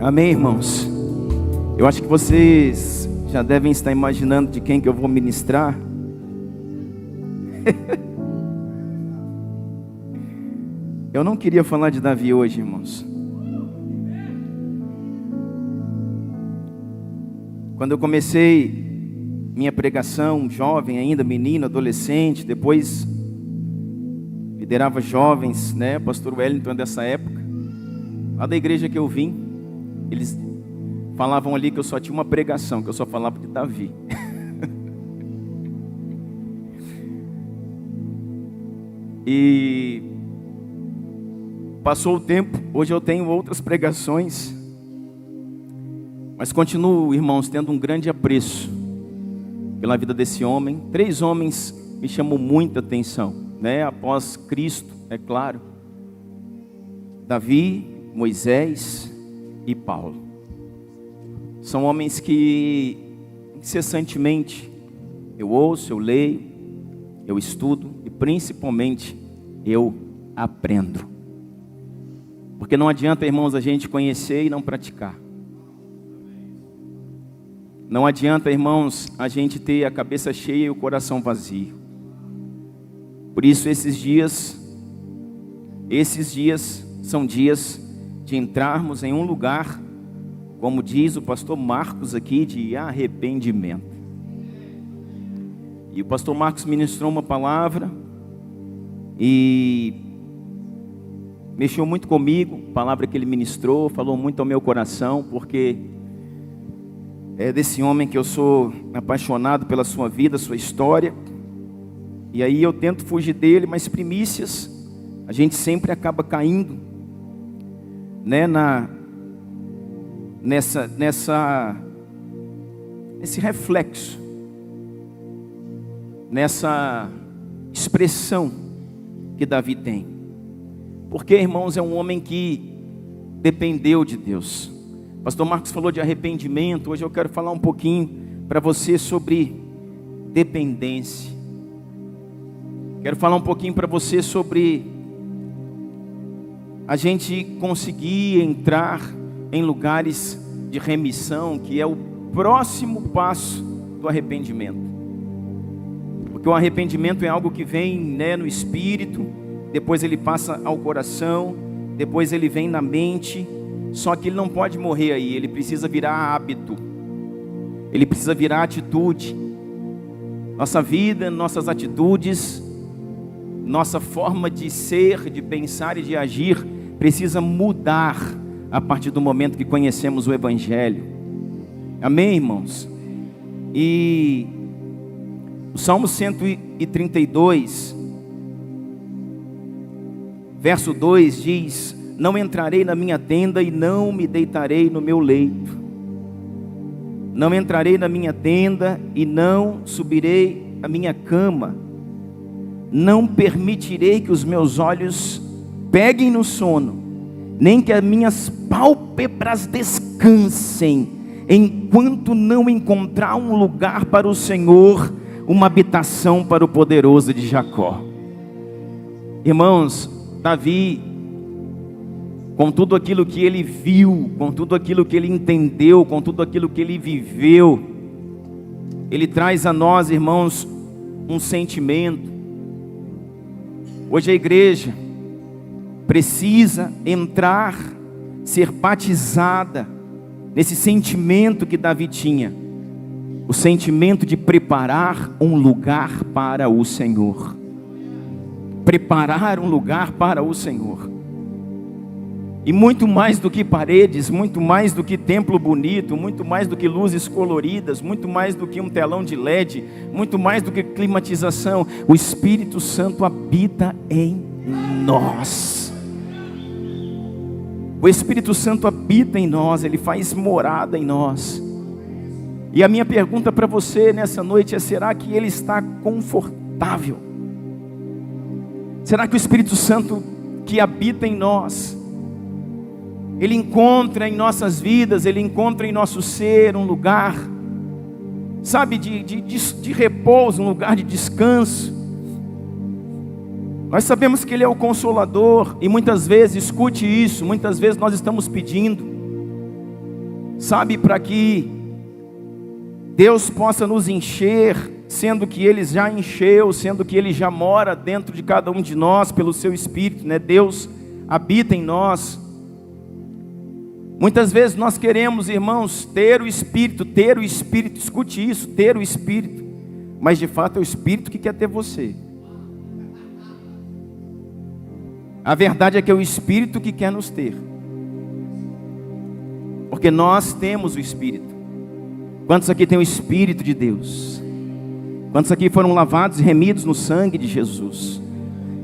Amém, irmãos? Eu acho que vocês já devem estar imaginando de quem que eu vou ministrar. Eu não queria falar de Davi hoje, irmãos. Quando eu comecei minha pregação, jovem ainda, menino, adolescente, depois liderava jovens, né? Pastor Wellington dessa época, lá da igreja que eu vim, eles falavam ali que eu só tinha uma pregação, que eu só falava de Davi. E passou o tempo, hoje eu tenho outras pregações, mas continuo, irmãos, tendo um grande apreço pela vida desse homem. 3 homens me chamam muita atenção, né? Após Cristo, é claro: Davi, Moisés e Paulo. São homens que incessantemente eu ouço, eu leio, eu estudo e principalmente eu aprendo. Porque não adianta, irmãos, a gente conhecer e não praticar. Não adianta, irmãos, a gente ter a cabeça cheia e o coração vazio. Por isso esses dias são dias de entrarmos em um lugar, como diz o pastor Marcos aqui, de arrependimento. E o pastor Marcos ministrou uma palavra e mexeu muito comigo, a palavra que ele ministrou, falou muito ao meu coração, porque é desse homem que eu sou apaixonado pela sua vida, sua história. E aí eu tento fugir dele, mas primícias, a gente sempre acaba caindo, né, nesse reflexo, nessa expressão que Davi tem. Porque, irmãos, é um homem que dependeu de Deus. Pastor Marcos falou de arrependimento. Hoje eu quero falar um pouquinho para você sobre dependência. Quero falar um pouquinho para você sobre a gente conseguir entrar em lugares de remissão, que é o próximo passo do arrependimento. Porque o arrependimento é algo que vem, né, no espírito, depois ele passa ao coração, depois ele vem na mente. Só que ele não pode morrer aí, ele precisa virar hábito, ele precisa virar atitude. Nossa vida, nossas atitudes, nossa forma de ser, de pensar e de agir precisa mudar a partir do momento que conhecemos o Evangelho. Amém, irmãos? E o Salmo 132, verso 2 diz: não entrarei na minha tenda e não me deitarei no meu leito. Não entrarei na minha tenda e não subirei à minha cama. Não permitirei que os meus olhos peguem no sono, nem que as minhas pálpebras descansem, enquanto não encontrar um lugar para o Senhor, uma habitação para o poderoso de Jacó. Irmãos, Davi, com tudo aquilo que ele viu, com tudo aquilo que ele entendeu, com tudo aquilo que ele viveu, ele traz a nós, irmãos, um sentimento. Hoje a igreja precisa entrar, ser batizada nesse sentimento que Davi tinha, o sentimento de preparar um lugar para o Senhor. Preparar um lugar para o Senhor. E muito mais do que paredes, muito mais do que templo bonito, muito mais do que luzes coloridas, muito mais do que um telão de LED, muito mais do que climatização, o Espírito Santo habita em nós. O Espírito Santo habita em nós, Ele faz morada em nós. E a minha pergunta para você nessa noite é: será que Ele está confortável? Será que o Espírito Santo que habita em nós, Ele encontra em nossas vidas, Ele encontra em nosso ser um lugar, sabe, de repouso, um lugar de descanso? Nós sabemos que Ele é o Consolador, e muitas vezes, escute isso, muitas vezes nós estamos pedindo, sabe, para que Deus possa nos encher, sendo que Ele já encheu, sendo que Ele já mora dentro de cada um de nós pelo seu Espírito, né? Deus habita em nós. Muitas vezes nós queremos, irmãos, ter o Espírito, escute isso, ter o Espírito, mas de fato é o Espírito que quer ter você. A verdade é que é o Espírito que quer nos ter, porque nós temos o Espírito. Quantos aqui têm o Espírito de Deus? Quantos aqui foram lavados e remidos no sangue de Jesus?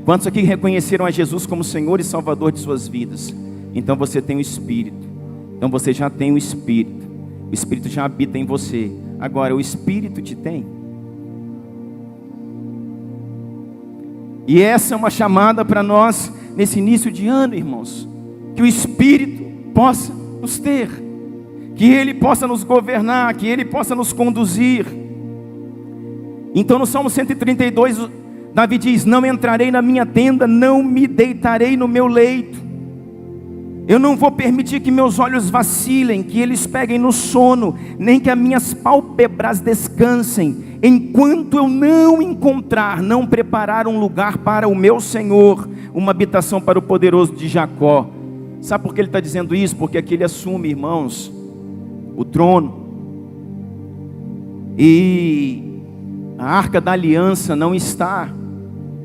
Quantos aqui reconheceram a Jesus como Senhor e Salvador de suas vidas? Então você tem o Espírito. Então você já tem o Espírito. O Espírito já habita em você. Agora, o Espírito te tem? E essa é uma chamada para nós nesse início de ano, irmãos. Que o Espírito possa nos ter, que Ele possa nos governar, que Ele possa nos conduzir. Então no Salmo 132, Davi diz: não entrarei na minha tenda, não me deitarei no meu leito. Eu não vou permitir que meus olhos vacilem, que eles peguem no sono, nem que as minhas pálpebras descansem, enquanto eu não preparar um lugar para o meu Senhor, uma habitação para o poderoso de Jacó. Sabe por que ele está dizendo isso? Porque aqui ele assume, irmãos, o trono. E a arca da aliança não está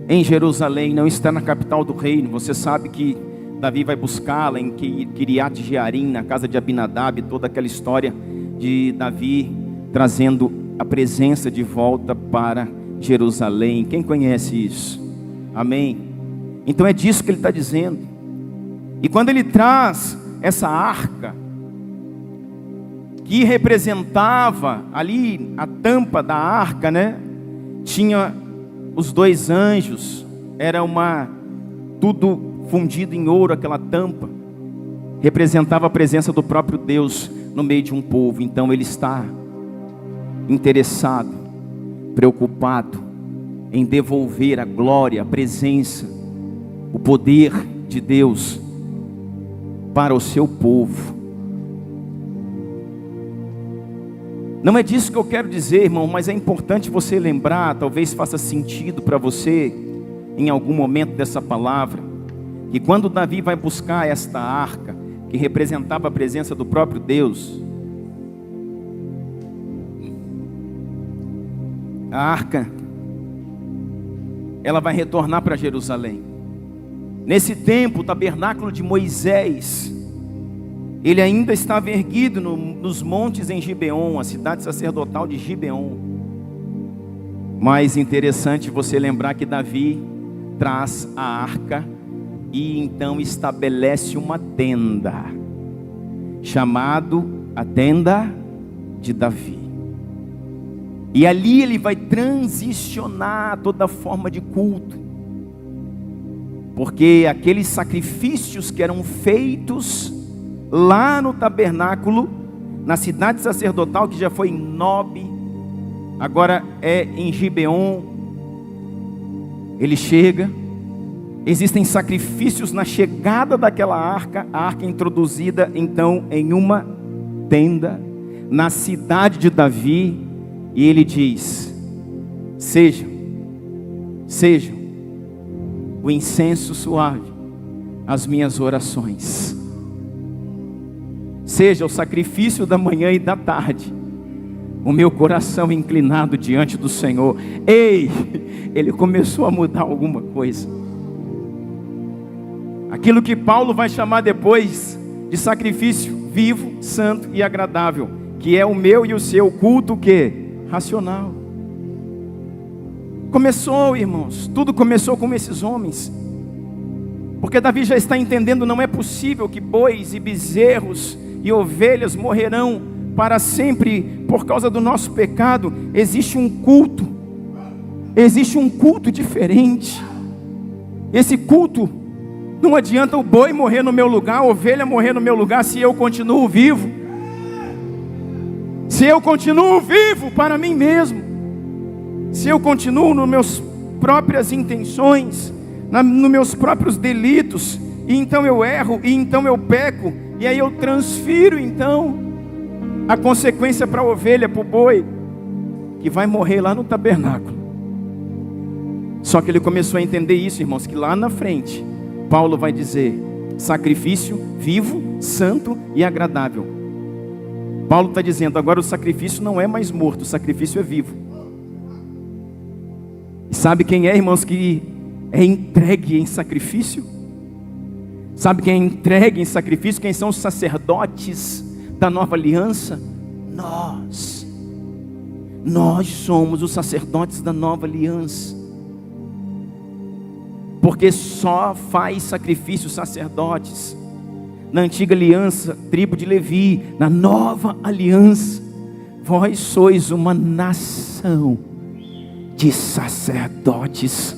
em Jerusalém, não está na capital do reino. Você sabe que Davi vai buscá-la em Kiriat Jearim, na casa de Abinadab, toda aquela história de Davi trazendo a presença de volta para Jerusalém. Quem conhece isso? Amém? Então é disso que ele está dizendo. E quando ele traz essa arca, que representava ali a tampa da arca, né? Tinha os dois anjos, era tudo fundido em ouro, aquela tampa representava a presença do próprio Deus no meio de um povo. Então ele está interessado, preocupado em devolver a glória, a presença, o poder de Deus para o seu povo. Não é disso que eu quero dizer, irmão, mas é importante você lembrar, talvez faça sentido para você em algum momento dessa palavra, que quando Davi vai buscar esta arca, que representava a presença do próprio Deus, a arca, ela vai retornar para Jerusalém. Nesse tempo, o tabernáculo de Moisés, ele ainda estava erguido nos montes em Gibeon, a cidade sacerdotal de Gibeon. Mas interessante você lembrar que Davi traz a arca e então estabelece uma tenda, chamado a tenda de Davi. E ali ele vai transicionar toda forma de culto, porque aqueles sacrifícios que eram feitos lá no tabernáculo, na cidade sacerdotal, que já foi em Nob, agora é em Gibeon, ele chega. Existem sacrifícios na chegada daquela arca, a arca introduzida então em uma tenda, na cidade de Davi, e ele diz: sejam o incenso suave as minhas orações, seja o sacrifício da manhã e da tarde, o meu coração inclinado diante do Senhor. Ei, ele começou a mudar alguma coisa. Aquilo que Paulo vai chamar depois de sacrifício vivo, santo e agradável, que é o meu e o seu culto, que racional. Começou, irmãos, tudo começou com esses homens, porque Davi já está entendendo: não é possível que bois e bezerros e ovelhas morrerão para sempre por causa do nosso pecado. Existe um culto diferente. Esse culto, não adianta o boi morrer no meu lugar, a ovelha morrer no meu lugar, se eu continuo vivo. Se eu continuo vivo para mim mesmo, se eu continuo nas minhas próprias intenções, nos meus próprios delitos, e então eu erro, e então eu peco, e aí eu transfiro então a consequência para a ovelha, para o boi, que vai morrer lá no tabernáculo. Só que ele começou a entender isso, irmãos, que lá na frente, Paulo vai dizer, sacrifício vivo, santo e agradável. Paulo está dizendo, agora o sacrifício não é mais morto, o sacrifício é vivo. E sabe quem é, irmãos, que é entregue em sacrifício? Sabe quem é entregue em sacrifício? Quem são os sacerdotes da nova aliança? Nós somos os sacerdotes da nova aliança. Porque só faz sacrifício sacerdotes. Na antiga aliança, tribo de Levi. Na nova aliança, vós sois uma nação de sacerdotes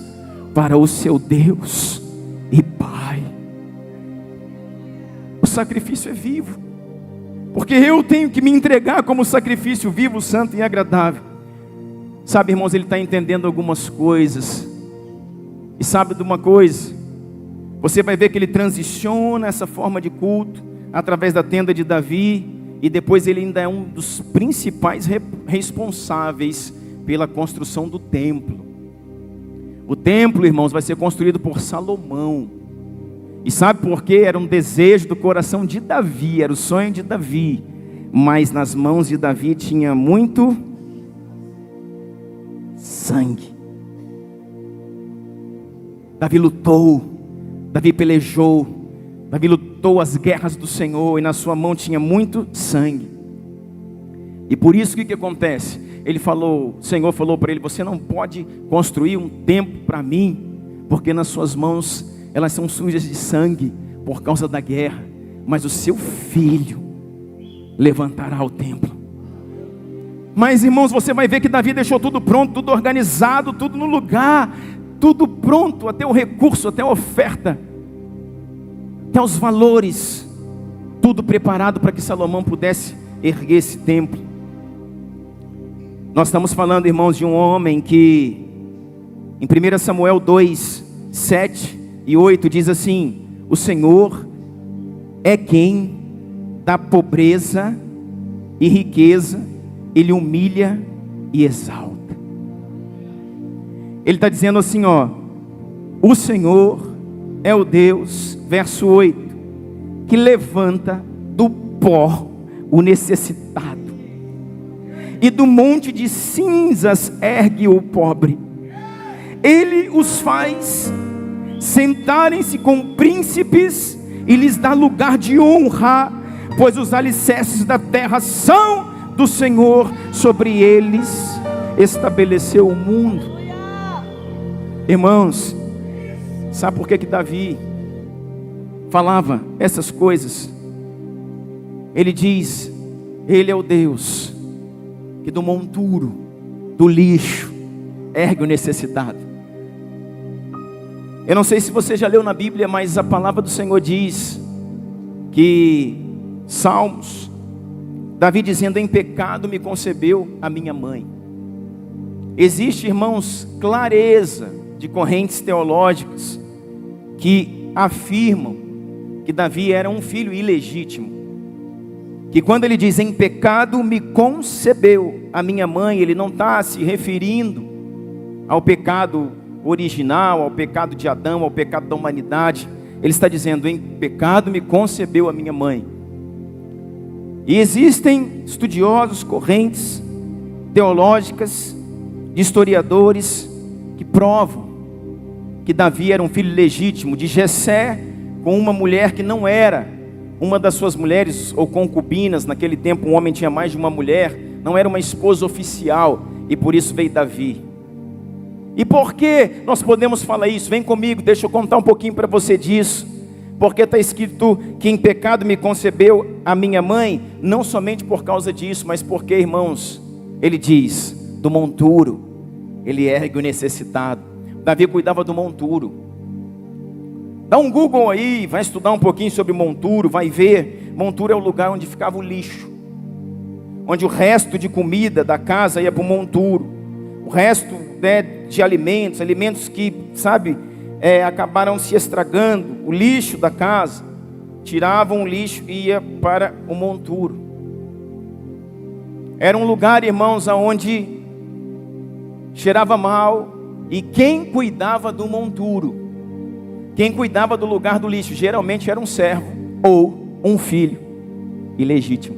para o seu Deus e Pai. O sacrifício é vivo, porque eu tenho que me entregar como sacrifício vivo, santo e agradável. Sabe, irmãos, ele está entendendo algumas coisas. E sabe de uma coisa? Você vai ver que ele transiciona essa forma de culto através da tenda de Davi. E depois ele ainda é um dos principais responsáveis pela construção do templo. O templo, irmãos, vai ser construído por Salomão. E sabe por quê? Era um desejo do coração de Davi, era o sonho de Davi. Mas nas mãos de Davi tinha muito sangue. Davi lutou, Davi pelejou, Davi lutou as guerras do Senhor, e na sua mão tinha muito sangue. E por isso o que acontece? O Senhor falou para ele, você não pode construir um templo para mim, porque nas suas mãos elas são sujas de sangue, por causa da guerra, mas o seu filho levantará o templo. Mas, irmãos, você vai ver que Davi deixou tudo pronto, tudo organizado, tudo no lugar, tudo pronto, até o recurso, até a oferta, até os valores, tudo preparado para que Salomão pudesse erguer esse templo. Nós estamos falando, irmãos, de um homem que em 1 Samuel 2, 7 e 8 diz assim: o Senhor é quem dá pobreza e riqueza, Ele humilha e exalta. Ele está dizendo assim, o Senhor é o Deus, verso 8, que levanta do pó o necessitado, e do monte de cinzas ergue o pobre. Ele os faz sentarem-se com príncipes e lhes dá lugar de honra, pois os alicerces da terra são do Senhor, sobre eles estabeleceu o mundo. Irmãos, sabe por que Davi falava essas coisas? Ele diz, Ele é o Deus que do monturo, do lixo, ergue o necessitado. Eu não sei se você já leu na Bíblia, mas a palavra do Senhor diz que Salmos, Davi dizendo, em pecado me concebeu a minha mãe. Existe, irmãos, clareza de correntes teológicas que afirmam que Davi era um filho ilegítimo, que quando ele diz em pecado me concebeu a minha mãe, ele não está se referindo ao pecado original, ao pecado de Adão, ao pecado da humanidade. Ele está dizendo, em pecado me concebeu a minha mãe. E existem estudiosos, correntes teológicas, historiadores, que provam que Davi era um filho legítimo de Jessé, com uma mulher que não era uma das suas mulheres ou concubinas. Naquele tempo um homem tinha mais de uma mulher, não era uma esposa oficial, e por isso veio Davi. E por que nós podemos falar isso? Vem comigo, deixa eu contar um pouquinho para você disso. Porque está escrito que em pecado me concebeu a minha mãe, não somente por causa disso, mas porque, irmãos, ele diz, do monturo ele ergue o necessitado. Davi cuidava do monturo. Dá um Google aí, vai estudar um pouquinho sobre monturo, vai ver. Monturo é o lugar onde ficava o lixo, onde o resto de comida da casa ia para o monturo. O resto, né, de alimentos que, acabaram se estragando, o lixo da casa, tiravam o lixo e ia para o monturo. Era um lugar, irmãos, aonde cheirava mal. E quem cuidava do monturo, quem cuidava do lugar do lixo, geralmente era um servo ou um filho ilegítimo,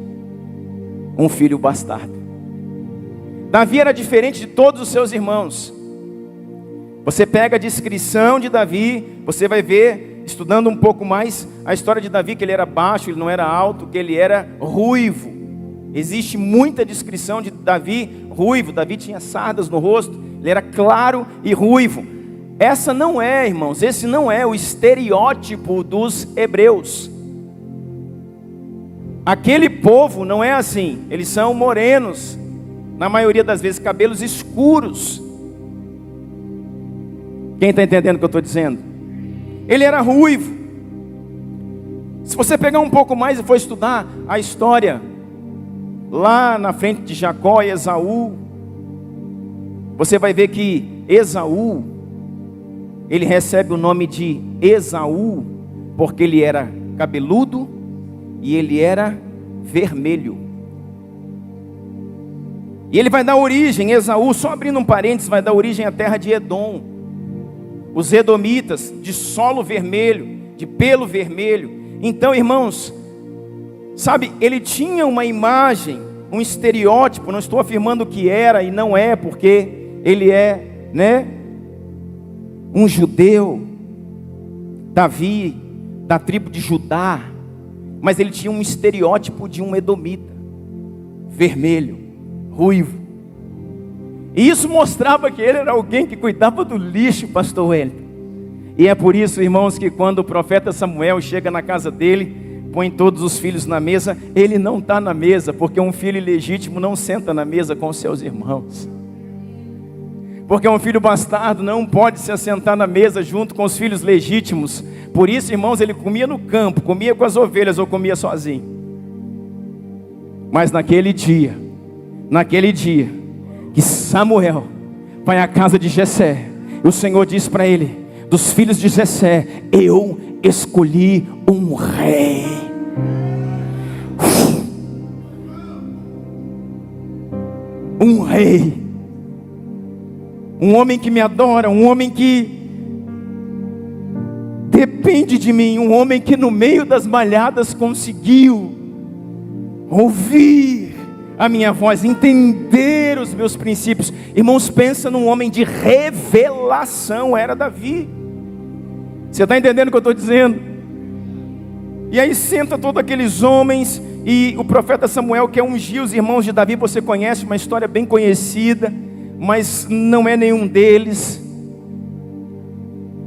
um filho bastardo. Davi era diferente de todos os seus irmãos. Você pega a descrição de Davi, você vai ver, estudando um pouco mais a história de Davi, que ele era baixo, ele não era alto, que ele era ruivo. Existe muita descrição de Davi ruivo. Davi tinha sardas no rosto, ele era claro e ruivo. Esse não é o estereótipo dos hebreus. Aquele povo não é assim, eles são morenos, na maioria das vezes cabelos escuros. Quem está entendendo o que eu estou dizendo? Ele era ruivo. Se você pegar um pouco mais e for estudar a história lá na frente de Jacó e Esaú, você vai ver que Esaú, ele recebe o nome de Esaú porque ele era cabeludo e ele era vermelho. E ele vai dar origem, Esaú, só abrindo um parênteses, vai dar origem à terra de Edom. Os edomitas, de solo vermelho, de pelo vermelho. Então, irmãos, sabe, ele tinha uma imagem, um estereótipo, não estou afirmando que era e não é, porque ele é, um judeu, Davi, da tribo de Judá, mas ele tinha um estereótipo de um edomita, vermelho, ruivo. E isso mostrava que ele era alguém que cuidava do lixo, pastor Wellington. E é por isso, irmãos, que quando o profeta Samuel chega na casa dele, põe todos os filhos na mesa, ele não está na mesa, porque um filho ilegítimo não senta na mesa com os seus irmãos. Porque um filho bastardo não pode se assentar na mesa junto com os filhos legítimos. Por isso, irmãos, ele comia no campo, comia com as ovelhas ou comia sozinho. Mas naquele dia que Samuel vai à casa de Jessé, o Senhor diz para ele: dos filhos de Jessé, eu escolhi um rei. Um rei. Um homem que me adora, um homem que depende de mim, um homem que no meio das malhadas conseguiu ouvir a minha voz, entender os meus princípios. Irmãos, pensa num homem de revelação, era Davi. Você está entendendo o que eu estou dizendo? E aí senta todos aqueles homens, e o profeta Samuel quer ungir os irmãos de Davi. Você conhece uma história bem conhecida, mas não é nenhum deles.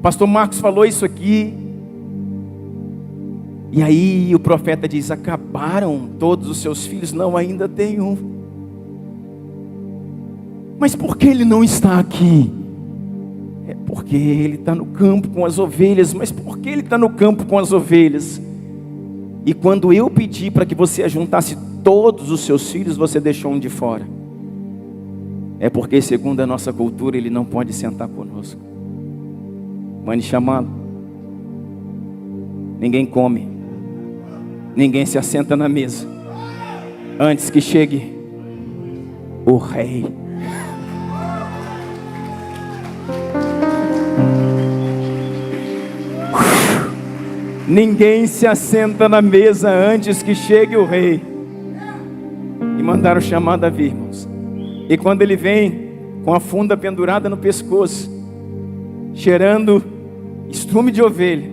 Pastor Marcos falou isso aqui. E aí o profeta diz: acabaram todos os seus filhos? Não, ainda tem um. Mas por que ele não está aqui? É porque ele está no campo com as ovelhas. Mas por que ele está no campo com as ovelhas? E quando eu pedi para que você ajuntasse todos os seus filhos, você deixou um de fora. É porque, segundo a nossa cultura, ele não pode sentar conosco. Mande chamá-lo. Ninguém come, ninguém se assenta na mesa antes que chegue o rei. Ninguém se assenta na mesa antes que chegue o rei. E mandaram chamar Davi, irmãos. E quando ele vem com a funda pendurada no pescoço, cheirando estrume de ovelha,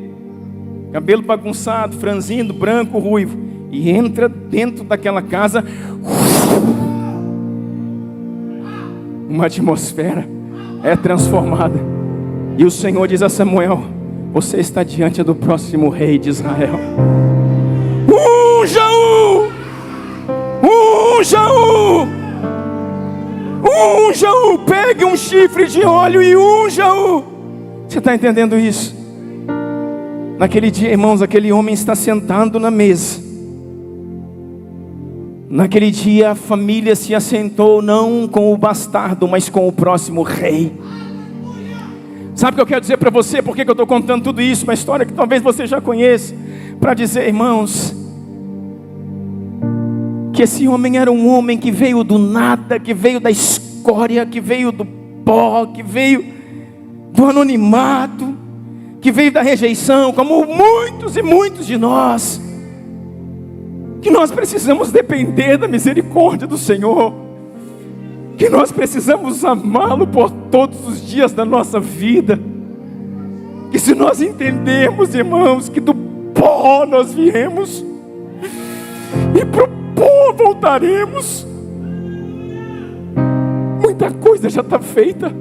cabelo bagunçado, franzindo, branco, ruivo, e entra dentro daquela casa, uma atmosfera é transformada. E o Senhor diz a Samuel: você está diante do próximo rei de Israel. Unja-o! Unja-o! Unja-o! Pegue um chifre de óleo e unja-o! Você está entendendo isso? Naquele dia, irmãos, aquele homem está sentado na mesa. Naquele dia a família se assentou não com o bastardo, mas com o próximo rei. Sabe o que eu quero dizer para você? Por que eu estou contando tudo isso? Uma história que talvez você já conheça. Para dizer, irmãos, que esse homem era um homem que veio do nada, que veio da escória, que veio do pó, que veio do anonimato, que veio da rejeição, como muitos e muitos de nós, que nós precisamos depender da misericórdia do Senhor, que nós precisamos amá-lo por todos os dias da nossa vida, que se nós entendermos, irmãos, que do pó nós viemos e para o pó voltaremos, muita coisa já está feita.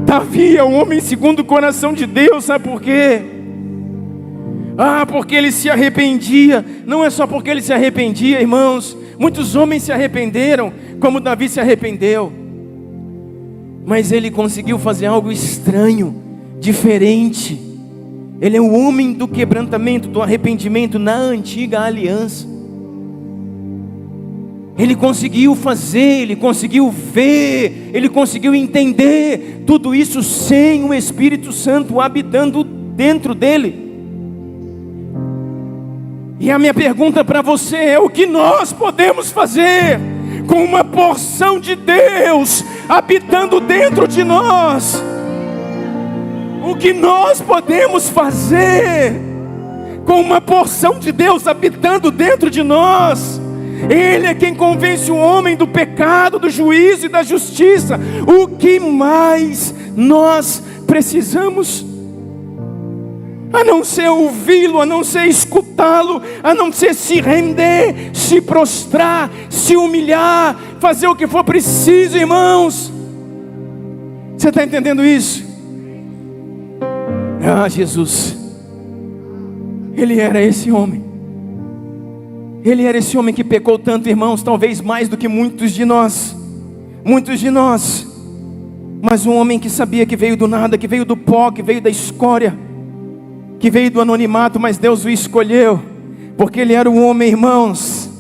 Davi é um homem segundo o coração de Deus, sabe por quê? Porque ele se arrependia. Não é só porque ele se arrependia, irmãos. Muitos homens se arrependeram, como Davi se arrependeu. Mas ele conseguiu fazer algo estranho, diferente. Ele é o homem do quebrantamento, do arrependimento na antiga aliança. Ele conseguiu fazer, ele conseguiu ver, ele conseguiu entender tudo isso sem o Espírito Santo habitando dentro dele. E a minha pergunta para você é: o que nós podemos fazer com uma porção de Deus habitando dentro de nós? O que nós podemos fazer com uma porção de Deus habitando dentro de nós? Ele é quem convence o homem do pecado, do juízo e da justiça. O que mais nós precisamos? A não ser ouvi-lo, a não ser escutá-lo, a não ser se render, se prostrar, se humilhar, fazer o que for preciso, irmãos. Você está entendendo isso? Jesus, Ele era esse homem. Ele era esse homem que pecou tanto, irmãos, talvez mais do que muitos de nós. Muitos de nós. Mas um homem que sabia que veio do nada, que veio do pó, que veio da escória, que veio do anonimato, mas Deus o escolheu, porque ele era um homem, irmãos.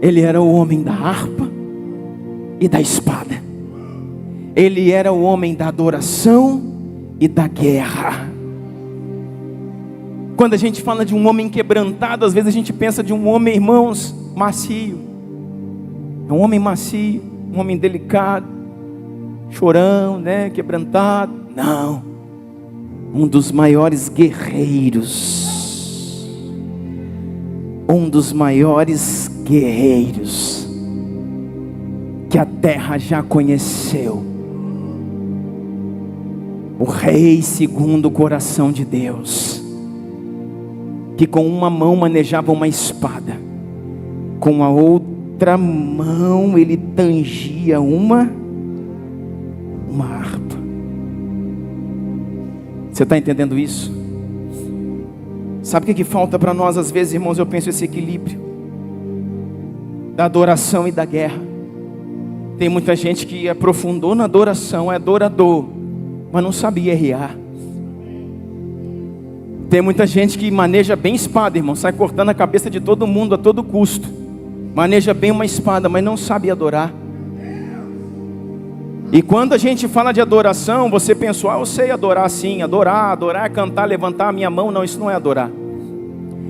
Ele era o homem da harpa e da espada. Ele era o homem da adoração e da guerra. Quando a gente fala de um homem quebrantado, às vezes a gente pensa de um homem, irmãos, macio. É um homem macio, um homem delicado, chorão, né, quebrantado. Não, um dos maiores guerreiros. Um dos maiores guerreiros que a terra já conheceu. O rei segundo o coração de Deus, que com uma mão manejava uma espada, com a outra mão ele tangia uma harpa. Você está entendendo isso? Sabe o que falta para nós às vezes, irmãos? Eu penso esse equilíbrio da adoração e da guerra. Tem muita gente que aprofundou na adoração, é adorador, mas não sabia guerrear. Tem muita gente que maneja bem espada, irmão, sai cortando a cabeça de todo mundo a todo custo. Maneja bem uma espada, mas não sabe adorar. E quando a gente fala de adoração, você pensou, eu sei adorar sim, adorar é cantar, levantar a minha mão. Não, isso não é adorar.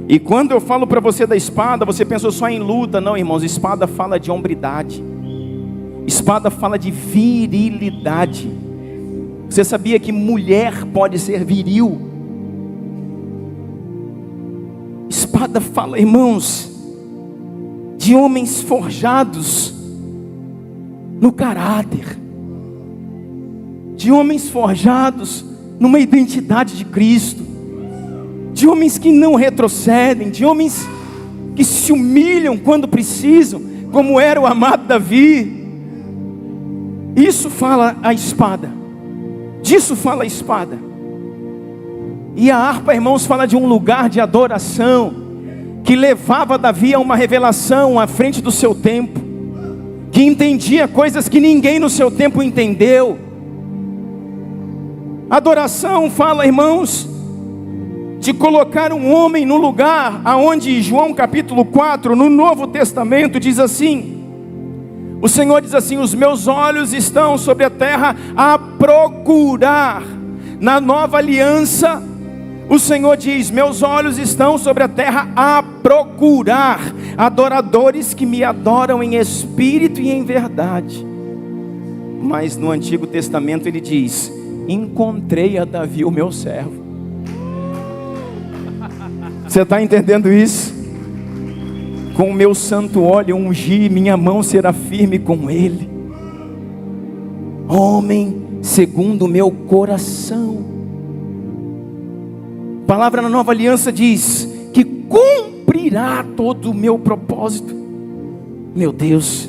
E quando eu falo para você da espada, você pensou só em luta. Não, irmãos, espada fala de hombridade. Espada fala de virilidade. Você sabia que mulher pode ser viril? Espada fala, irmãos, de homens forjados no caráter, de homens forjados numa identidade de Cristo, de homens que não retrocedem, de homens que se humilham quando precisam, como era o amado Davi. Isso fala a espada, disso fala a espada. E a harpa, irmãos, fala de um lugar de adoração, que levava Davi a uma revelação à frente do seu tempo, que entendia coisas que ninguém no seu tempo entendeu. Adoração fala, irmãos, de colocar um homem no lugar aonde João capítulo 4, no Novo Testamento, diz assim, o Senhor diz assim: os meus olhos estão sobre a terra a procurar, na nova aliança, O Senhor diz: meus olhos estão sobre a terra a procurar adoradores que me adoram em espírito e em verdade. Mas no Antigo Testamento ele diz: encontrei a Davi, o meu servo. Você está entendendo isso? Com o meu santo óleo ungi, minha mão será firme com ele. Homem segundo o meu coração. A palavra na Nova Aliança diz que cumprirá todo o meu propósito. Meu Deus,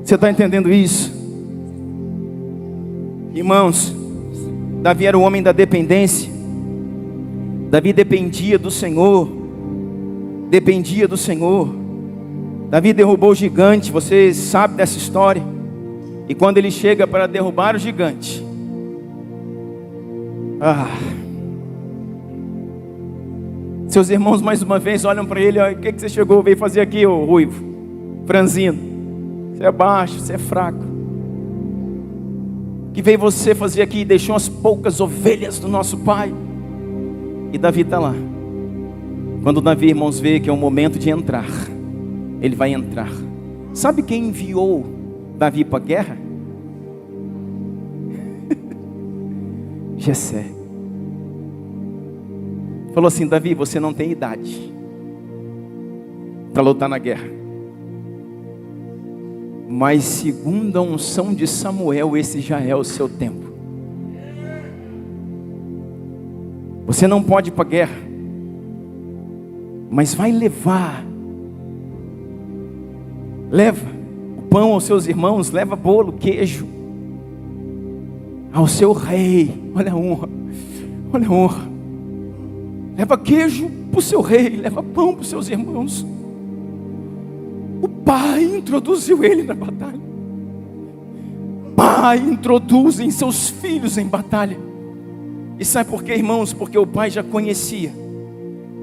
você está entendendo isso? Irmãos, Davi era o homem da dependência. Davi dependia do Senhor. Dependia do Senhor. Davi derrubou o gigante, você sabe dessa história. E quando ele chega para derrubar o gigante, seus irmãos mais uma vez olham para ele: o que você veio fazer aqui, ô ruivo, franzino? Você é baixo, você é fraco. O que veio você fazer aqui? E deixou as poucas ovelhas do nosso pai. E Davi está lá. Quando Davi, irmãos, vê que é o momento de entrar, ele vai entrar. Sabe quem enviou Davi para a guerra? Jessé. Falou assim: Davi, você não tem idade para lutar na guerra, mas segundo a unção de Samuel, esse já é o seu tempo. Você não pode ir para a guerra, mas vai levar. Leva o pão aos seus irmãos, leva bolo, queijo ao seu rei. Olha a honra, olha a honra. Leva queijo para o seu rei, leva pão para os seus irmãos. O pai introduziu ele na batalha. Pai introduzem seus filhos em batalha. E sabe por quê, irmãos? Porque o pai já conhecia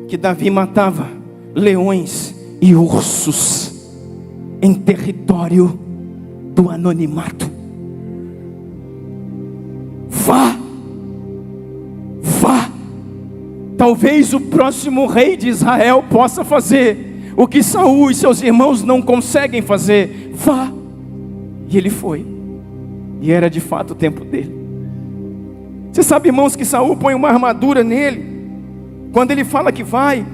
que Davi matava leões e ursos em território do anonimato. Vá. Talvez o próximo rei de Israel possa fazer o que Saul e seus irmãos não conseguem fazer. Vá. E ele foi. E era de fato o tempo dele. Você sabe, irmãos, que Saul põe uma armadura nele. Quando ele fala que vai,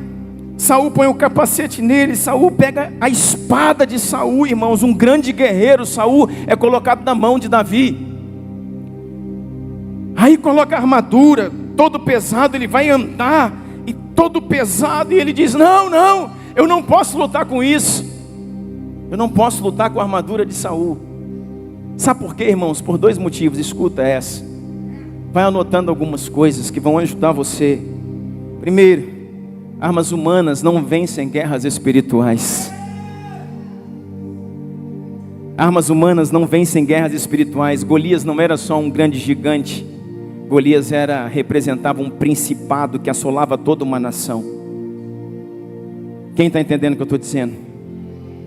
Saul põe o capacete nele. Saul pega a espada de Saul, irmãos. Um grande guerreiro, Saul, é colocado na mão de Davi. Aí coloca a armadura, todo pesado, ele vai andar, e todo pesado, e ele diz: não, eu não posso lutar com isso. Eu não posso lutar com a armadura de Saul. Sabe por quê, irmãos? Por dois motivos, escuta essa. Vai anotando algumas coisas que vão ajudar você. Primeiro, armas humanas não vencem guerras espirituais. Armas humanas não vencem guerras espirituais. Golias não era só um grande gigante. Golias representava um principado que assolava toda uma nação. Quem está entendendo o que eu estou dizendo?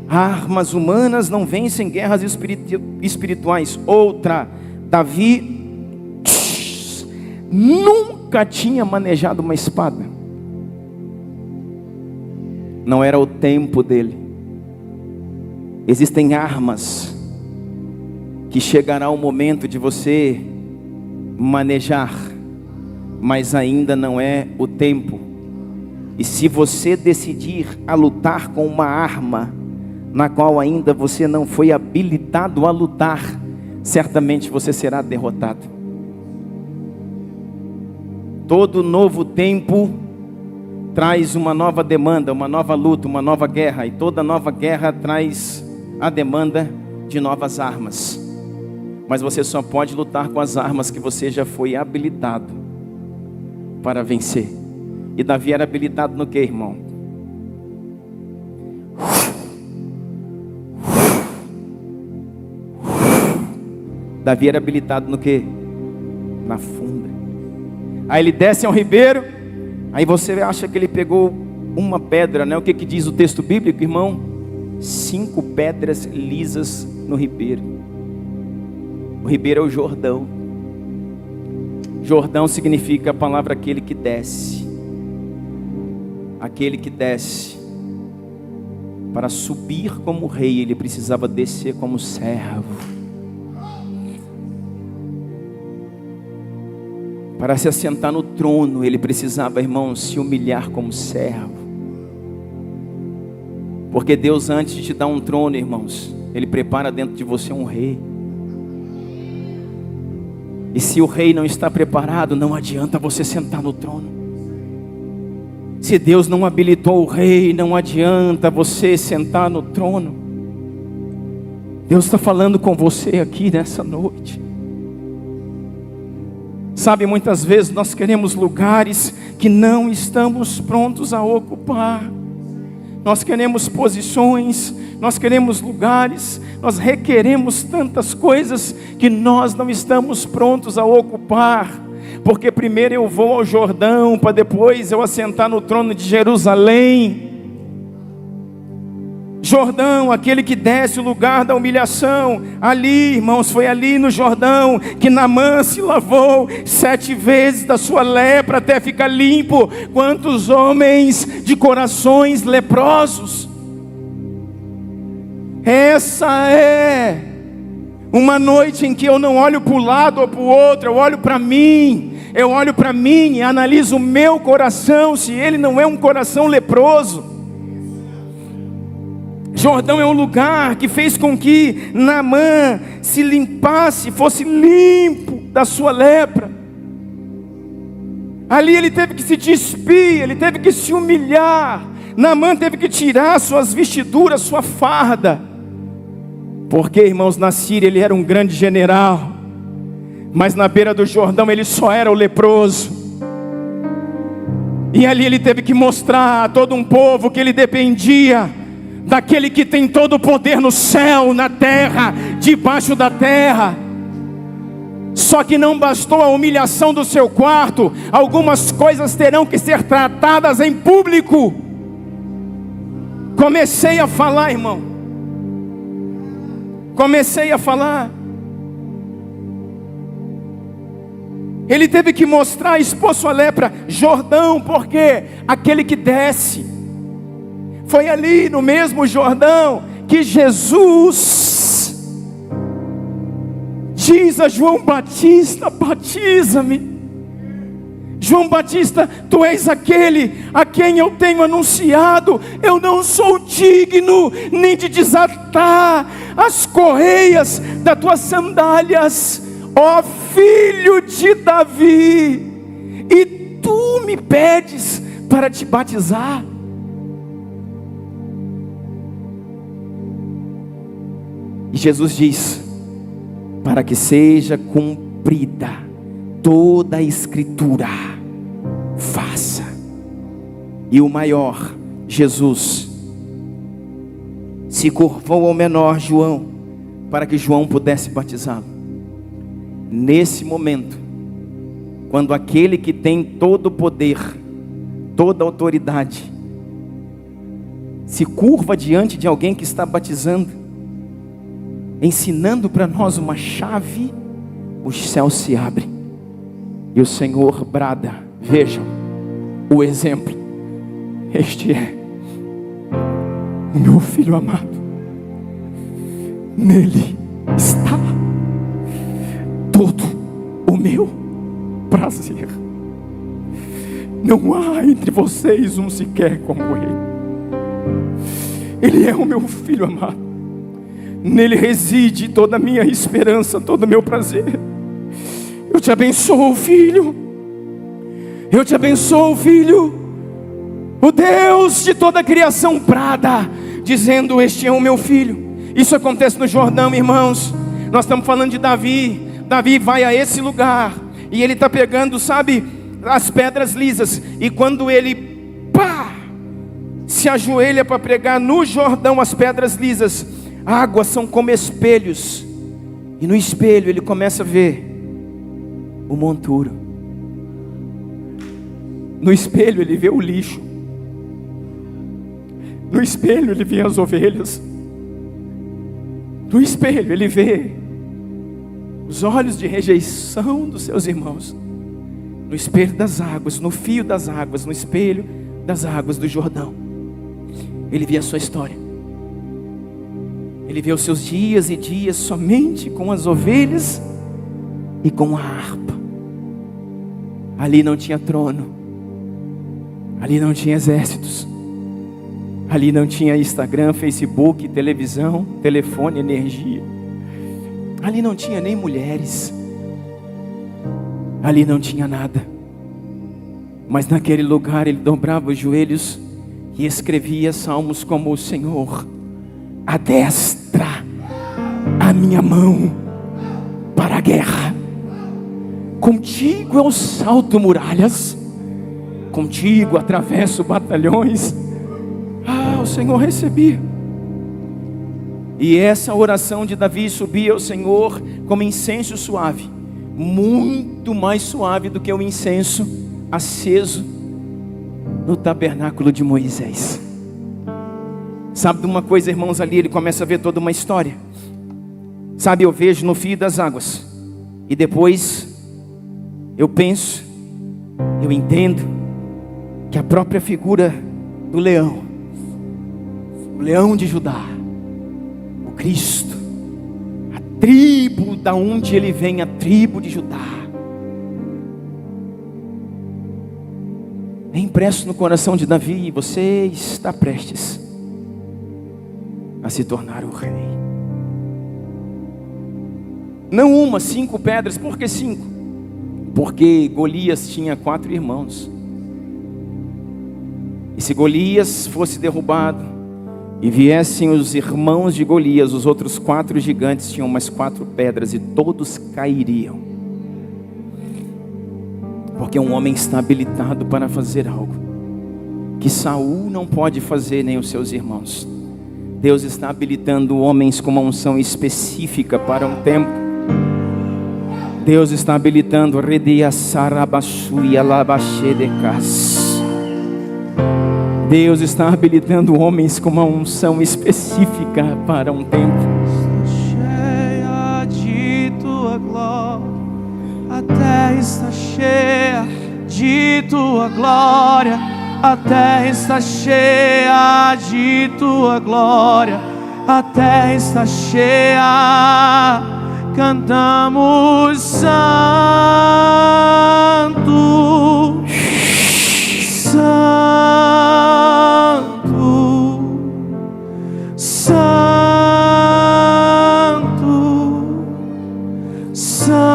Armas humanas não vencem guerras espirituais. Outra, Davi nunca tinha manejado uma espada. Não era o tempo dele. Existem armas que chegará o momento de você manejar, mas ainda não é o tempo. E se você decidir a lutar com uma arma na qual ainda você não foi habilitado a lutar, certamente você será derrotado. Todo novo tempo traz uma nova demanda, uma nova luta, uma nova guerra. E toda nova guerra traz a demanda de novas armas. Mas você só pode lutar com as armas que você já foi habilitado para vencer. E Davi era habilitado no que, irmão? Davi era habilitado no que? Na funda. Aí ele desce ao ribeiro. Aí você acha que ele pegou uma pedra, né? O que diz o texto bíblico, irmão? 5 pedras lisas no ribeiro. O ribeiro é o Jordão. Jordão significa a palavra aquele que desce. aquele que desce, para subir como rei, ele precisava descer como servo. Para se assentar no trono, ele precisava, irmãos, se humilhar como servo. Porque Deus, antes de te dar um trono, irmãos, Ele prepara dentro de você um rei. E se o rei não está preparado, não adianta você sentar no trono. Se Deus não habilitou o rei, não adianta você sentar no trono. Deus está falando com você aqui nessa noite. Sabe, muitas vezes nós queremos lugares que não estamos prontos a ocupar. Nós queremos posições, nós queremos lugares, nós requeremos tantas coisas que nós não estamos prontos a ocupar. Porque primeiro eu vou ao Jordão, para depois eu assentar no trono de Jerusalém. Jordão, aquele que desce o lugar da humilhação. Ali, irmãos, foi ali no Jordão que Naamã se lavou 7 vezes da sua lepra até ficar limpo. Quantos homens de corações leprosos. Essa é uma noite em que eu não olho para o lado ou para o outro, eu olho para mim. Eu olho para mim e analiso o meu coração, se ele não é um coração leproso. Jordão é um lugar que fez com que Naamã se limpasse, fosse limpo da sua lepra. Ali ele teve que se despir, ele teve que se humilhar. Naamã teve que tirar suas vestiduras, sua farda. Porque, irmãos, na Síria ele era um grande general, mas na beira do Jordão ele só era o leproso. E ali ele teve que mostrar a todo um povo que ele dependia daquele que tem todo o poder no céu, na terra, debaixo da terra. Só que não bastou a humilhação do seu quarto, algumas coisas terão que ser tratadas em público. Comecei a falar, irmão. Comecei a falar. Ele teve que mostrar, expor sua lepra. Jordão, porque aquele que desce. Foi ali no mesmo Jordão que Jesus diz a João Batista: batiza-me. João Batista, tu és aquele a quem eu tenho anunciado. Eu não sou digno nem de desatar as correias das tuas sandálias, ó filho de Davi, e tu me pedes para te batizar. E Jesus diz: para que seja cumprida toda a escritura, faça. E o maior, Jesus, se curvou ao menor, João, para que João pudesse batizá-lo. Nesse momento, quando aquele que tem todo o poder, toda a autoridade, se curva diante de alguém que está batizando, ensinando para nós uma chave, os céus se abrem e o Senhor brada: vejam o exemplo, este é o meu filho amado, nele está todo o meu prazer. Não há entre vocês um sequer como ele é o meu filho amado. Nele reside toda a minha esperança, todo o meu prazer. Eu te abençoo, filho. Eu te abençoo, filho. O Deus de toda a criação brada, dizendo: este é o meu filho. Isso acontece no Jordão, irmãos. Nós estamos falando de Davi. Davi vai a esse lugar e ele está pegando, sabe, as pedras lisas. E quando ele se ajoelha para pregar no Jordão as pedras lisas, águas são como espelhos, e no espelho ele começa a ver o monturo. No espelho ele vê o lixo. No espelho ele vê as ovelhas. No espelho ele vê os olhos de rejeição dos seus irmãos. No espelho das águas, no fio das águas, no espelho das águas do Jordão. Ele vê a sua história. Ele vê os seus dias e dias somente com as ovelhas e com a harpa. Ali não tinha trono. Ali não tinha exércitos. Ali não tinha Instagram, Facebook, televisão, telefone, energia. Ali não tinha nem mulheres. Ali não tinha nada. Mas naquele lugar ele dobrava os joelhos e escrevia salmos como: o Senhor adestra a minha mão para a guerra. Contigo eu salto muralhas. Contigo atravesso batalhões. O Senhor recebia. E essa oração de Davi subia ao Senhor como incenso suave, muito mais suave do que o incenso aceso no tabernáculo de Moisés. Sabe de uma coisa, irmãos? Ali ele começa a ver toda uma história. Sabe, eu vejo no fio das águas, e depois eu penso, eu entendo que a própria figura do leão, o leão de Judá, o Cristo, a tribo da onde ele vem, a tribo de Judá, é impresso no coração de Davi: e você está prestes a se tornar o rei. Não uma, 5 pedras. Por que 5? Porque Golias tinha 4 irmãos. E se Golias fosse derrubado e viessem os irmãos de Golias, os outros 4 gigantes tinham mais 4 pedras e todos cairiam. Porque um homem está habilitado para fazer algo que Saul não pode fazer, nem os seus irmãos. Deus está habilitando homens com uma unção específica para um tempo. Deus está habilitando Deus está habilitando homens com uma unção específica para um tempo. Cheia de tua glória, a terra está cheia de tua glória, a terra está cheia de tua glória, a terra está cheia. Cantamos santo, santo, santo, santo.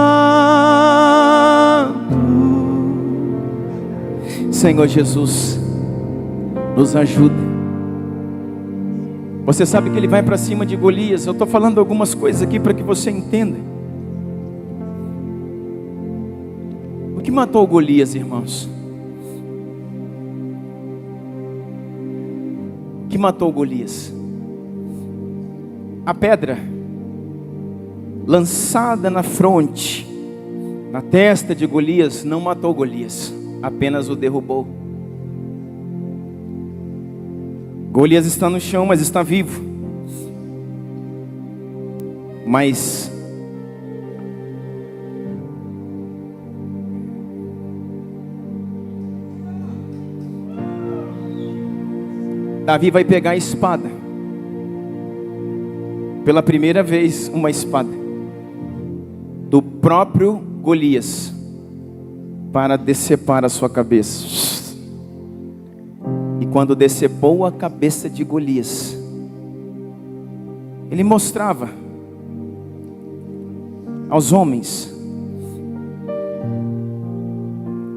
Senhor Jesus, nos ajuda. Você sabe que ele vai para cima de Golias. Eu estou falando algumas coisas aqui para que você entenda. O que matou Golias, irmãos? O que matou Golias? A pedra lançada na fronte, na testa de Golias, não matou Golias, apenas o derrubou. Golias está no chão, mas está vivo. Mas Davi vai pegar a espada. Pela primeira vez, uma espada do próprio Golias, para decepar a sua cabeça. E quando decepou a cabeça de Golias, ele mostrava aos homens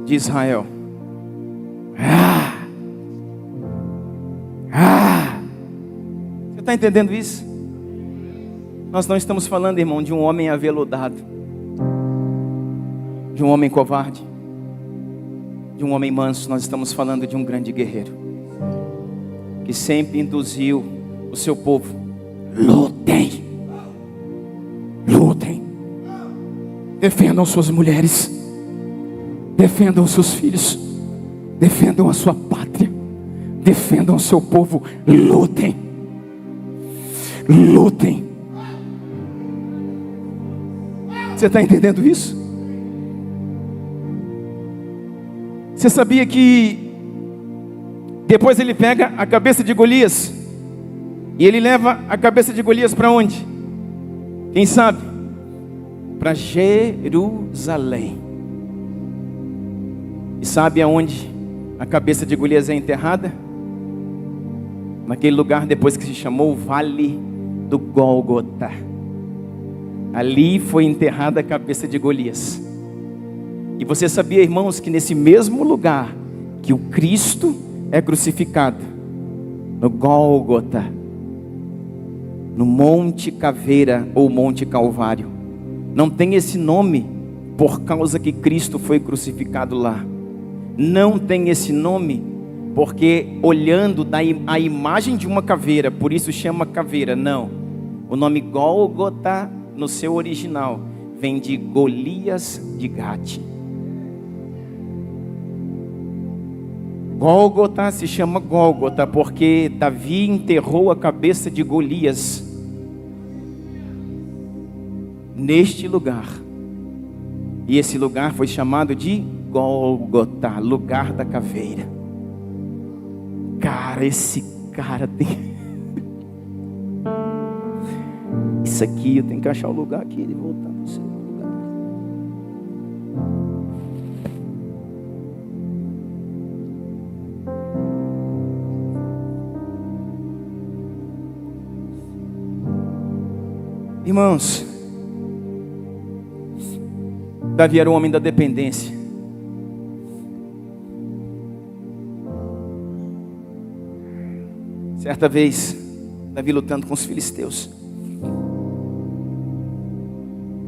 de Israel: você está entendendo isso? Nós não estamos falando, irmão, de um homem aveludado, de um homem covarde, de um homem manso. Nós estamos falando de um grande guerreiro, que sempre induziu o seu povo: lutem, lutem, defendam suas mulheres, defendam seus filhos, defendam a sua pátria, defendam o seu povo, lutem, lutem. Você está entendendo isso? Você sabia que Depois ele pega a cabeça de Golias e ele leva a cabeça de Golias para onde? Quem sabe? Para Jerusalém. E sabe aonde a cabeça de Golias é enterrada? Naquele lugar depois que se chamou o Vale do Gólgota. Ali foi enterrada a cabeça de Golias. E você sabia, irmãos, que nesse mesmo lugar que o Cristo é crucificado, no Gólgota, no Monte Caveira ou Monte Calvário, não tem esse nome por causa que Cristo foi crucificado lá. Não tem esse nome porque olhando a imagem de uma caveira, por isso chama caveira. Não, o nome Gólgota no seu original vem de Golias de Gate. Gólgota se chama Gólgota porque Davi enterrou a cabeça de Golias neste lugar. E esse lugar foi chamado de Gólgota, lugar da caveira. Cara, esse cara tem... Isso aqui, eu tenho que achar o lugar aqui e voltar para o seu lugar. Irmãos, Davi era um homem da dependência. Certa vez, Davi lutando com os filisteus,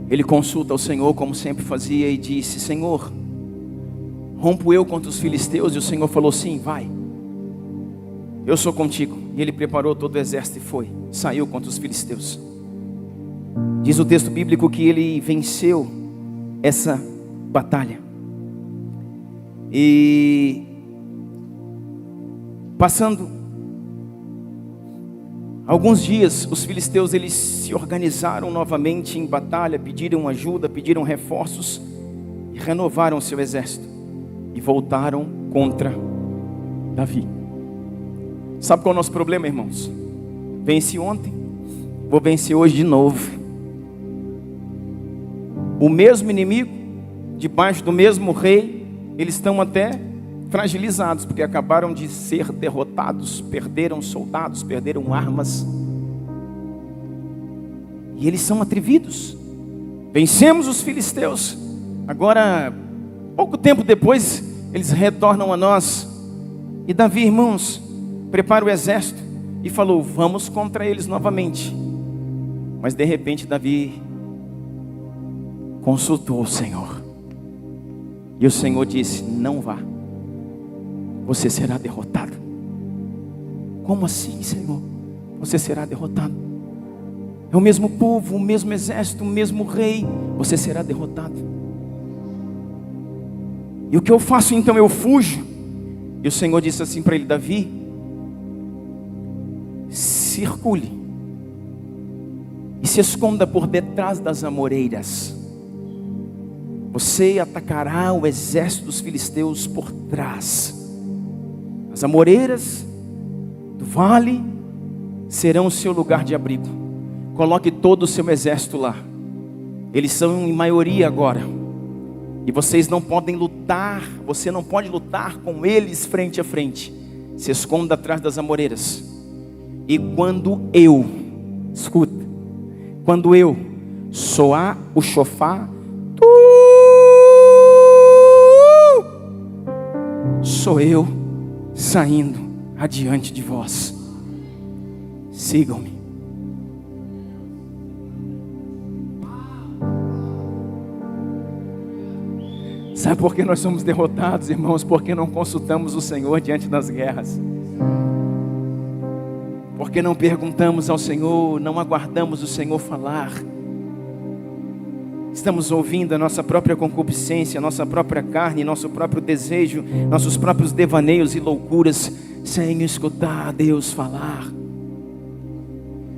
ele consulta o Senhor como sempre fazia e disse: Senhor, rompo eu contra os filisteus? E o Senhor falou: sim, vai, eu sou contigo. E ele preparou todo o exército e foi, saiu contra os filisteus. Diz o texto bíblico que ele venceu essa batalha. E passando alguns dias, os filisteus eles se organizaram novamente em batalha, pediram ajuda, pediram reforços e renovaram seu exército e voltaram contra Davi. Sabe qual é o nosso problema, irmãos? Venci ontem, vou vencer hoje de novo. O mesmo inimigo, debaixo do mesmo rei, eles estão até fragilizados, porque acabaram de ser derrotados, perderam soldados, perderam armas, e eles são atrevidos. Vencemos os filisteus, agora, pouco tempo depois, eles retornam a nós, e Davi, irmãos, prepara o exército, e falou: vamos contra eles novamente. Mas de repente Davi consultou o Senhor, e o Senhor disse: não vá, você será derrotado. Como assim, Senhor? Você será derrotado? É o mesmo povo, o mesmo exército, o mesmo rei. Você será derrotado. E o que eu faço então? Eu fujo. E o Senhor disse assim para ele: Davi, circule e se esconda por detrás das amoreiras. Você atacará o exército dos filisteus por trás. As amoreiras do vale serão o seu lugar de abrigo. Coloque todo o seu exército lá. Eles são em maioria agora. E vocês não podem lutar. Você não pode lutar com eles frente a frente. Se esconda atrás das amoreiras. E quando eu, escuta, quando eu soar o chofar, sou eu saindo adiante de vós. Sigam-me. Sabe por que nós somos derrotados, irmãos? Porque não consultamos o Senhor diante das guerras. Porque não perguntamos ao Senhor, não aguardamos o Senhor falar. Estamos ouvindo a nossa própria concupiscência, a nossa própria carne, nosso próprio desejo, nossos próprios devaneios e loucuras, sem escutar Deus falar.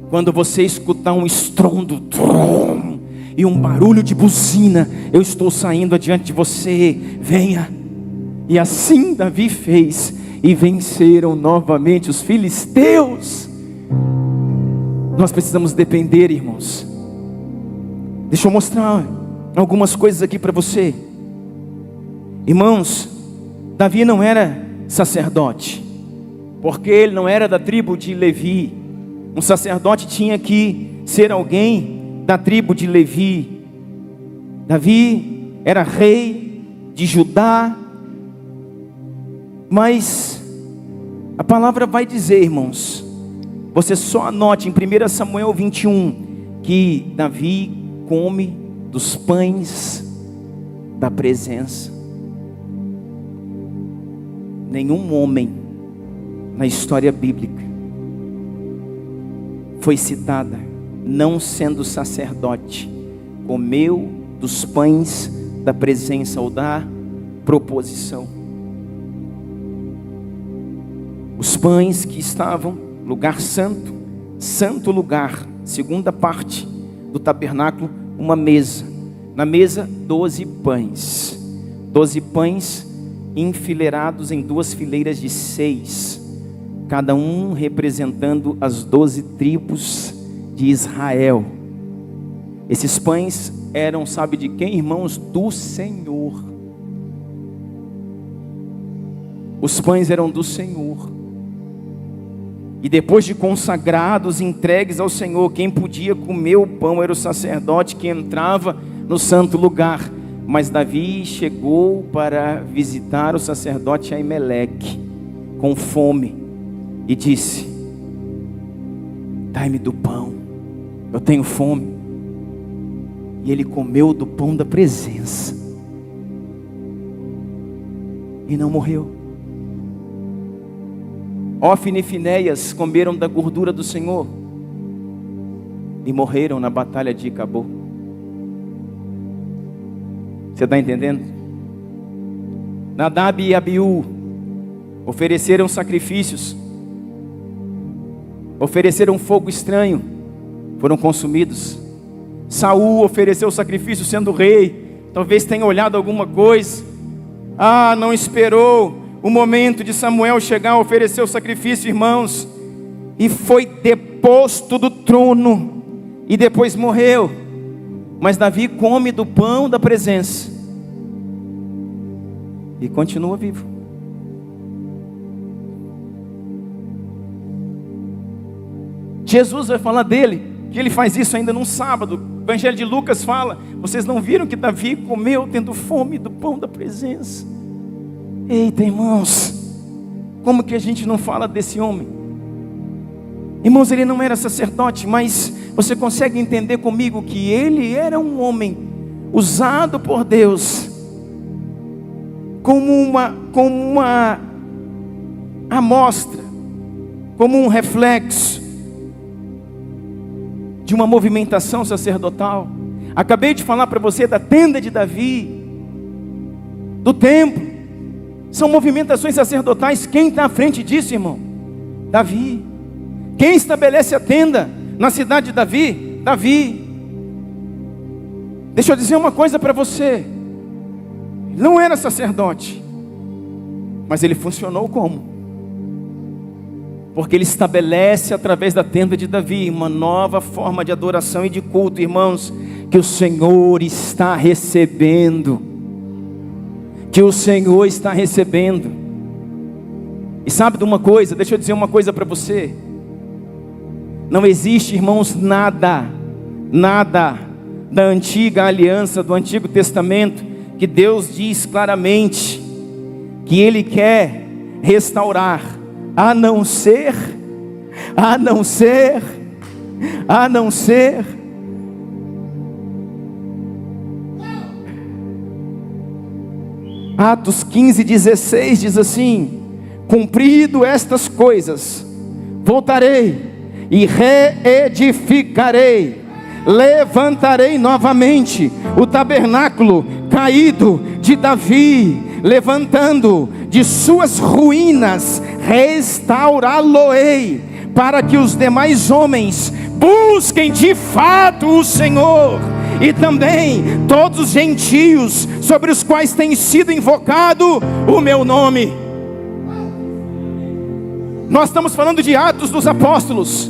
Quando você escutar um estrondo, trum, e um barulho de buzina, eu estou saindo adiante de você, venha. E assim Davi fez. e venceram novamente os filisteus. Nós precisamos depender, irmãos. Deixa eu mostrar algumas coisas aqui para você. Irmãos, Davi não era sacerdote, porque ele não era da tribo de Levi. Um sacerdote tinha que ser alguém da tribo de Levi. Davi era rei de Judá, mas a palavra vai dizer, irmãos, você só anote em 1 Samuel 21, que Davi come dos pães da presença. Nenhum homem na história bíblica foi citada, não sendo sacerdote, comeu dos pães da presença ou da proposição. Os pães que estavam no lugar santo, santo lugar, segunda parte do tabernáculo, uma mesa. Na mesa, 12 pães. 12 pães enfileirados em 2 fileiras de 6. Cada um representando as 12 tribos de Israel. Esses pães eram, sabe de quem, irmãos? Do Senhor. Os pães eram do Senhor. E depois de consagrados, entregues ao Senhor, quem podia comer o pão era o sacerdote que entrava no santo lugar. Mas Davi chegou para visitar o sacerdote Aimeleque com fome e disse: dai-me do pão, eu tenho fome. E ele comeu do pão da presença e não morreu. Ofne e Finéias comeram da gordura do Senhor e morreram na batalha de Icabô. Você está entendendo? Nadab e Abiú ofereceram sacrifícios, ofereceram fogo estranho, foram consumidos. Saul ofereceu sacrifício sendo rei, talvez tenha olhado alguma coisa, não esperou o momento de Samuel chegar a oferecer o sacrifício, irmãos, e foi deposto do trono, e depois morreu. Mas Davi come do pão da presença e continua vivo. Jesus vai falar dele, que ele faz isso ainda num sábado. O Evangelho de Lucas fala: vocês não viram que Davi comeu tendo fome do pão da presença? Eita, irmãos, como que a gente não fala desse homem? Irmãos, ele não era sacerdote, mas você consegue entender comigo que ele era um homem usado por Deus como uma amostra, como um reflexo de uma movimentação sacerdotal. Acabei de falar para você da tenda de Davi, do templo. São movimentações sacerdotais. Quem está à frente disso, irmão? Davi. Quem estabelece a tenda na cidade de Davi? Davi. Deixa eu dizer uma coisa para você. Ele não era sacerdote, mas ele funcionou como? Porque ele estabelece através da tenda de Davi uma nova forma de adoração e de culto, irmãos, que o Senhor está recebendo. Que o Senhor está recebendo. E sabe de uma coisa? Deixa eu dizer uma coisa para você. Não existe, irmãos, nada da antiga aliança, do Antigo Testamento, que Deus diz claramente que Ele quer restaurar, a não ser Atos 15:16 diz assim: cumprido estas coisas, voltarei e reedificarei, levantarei novamente o tabernáculo caído de Davi, levantando de suas ruínas, restaurá-lo-ei, para que os demais homens busquem de fato o Senhor, e também todos os gentios sobre os quais tem sido invocado o meu nome. Nós estamos falando de Atos dos Apóstolos.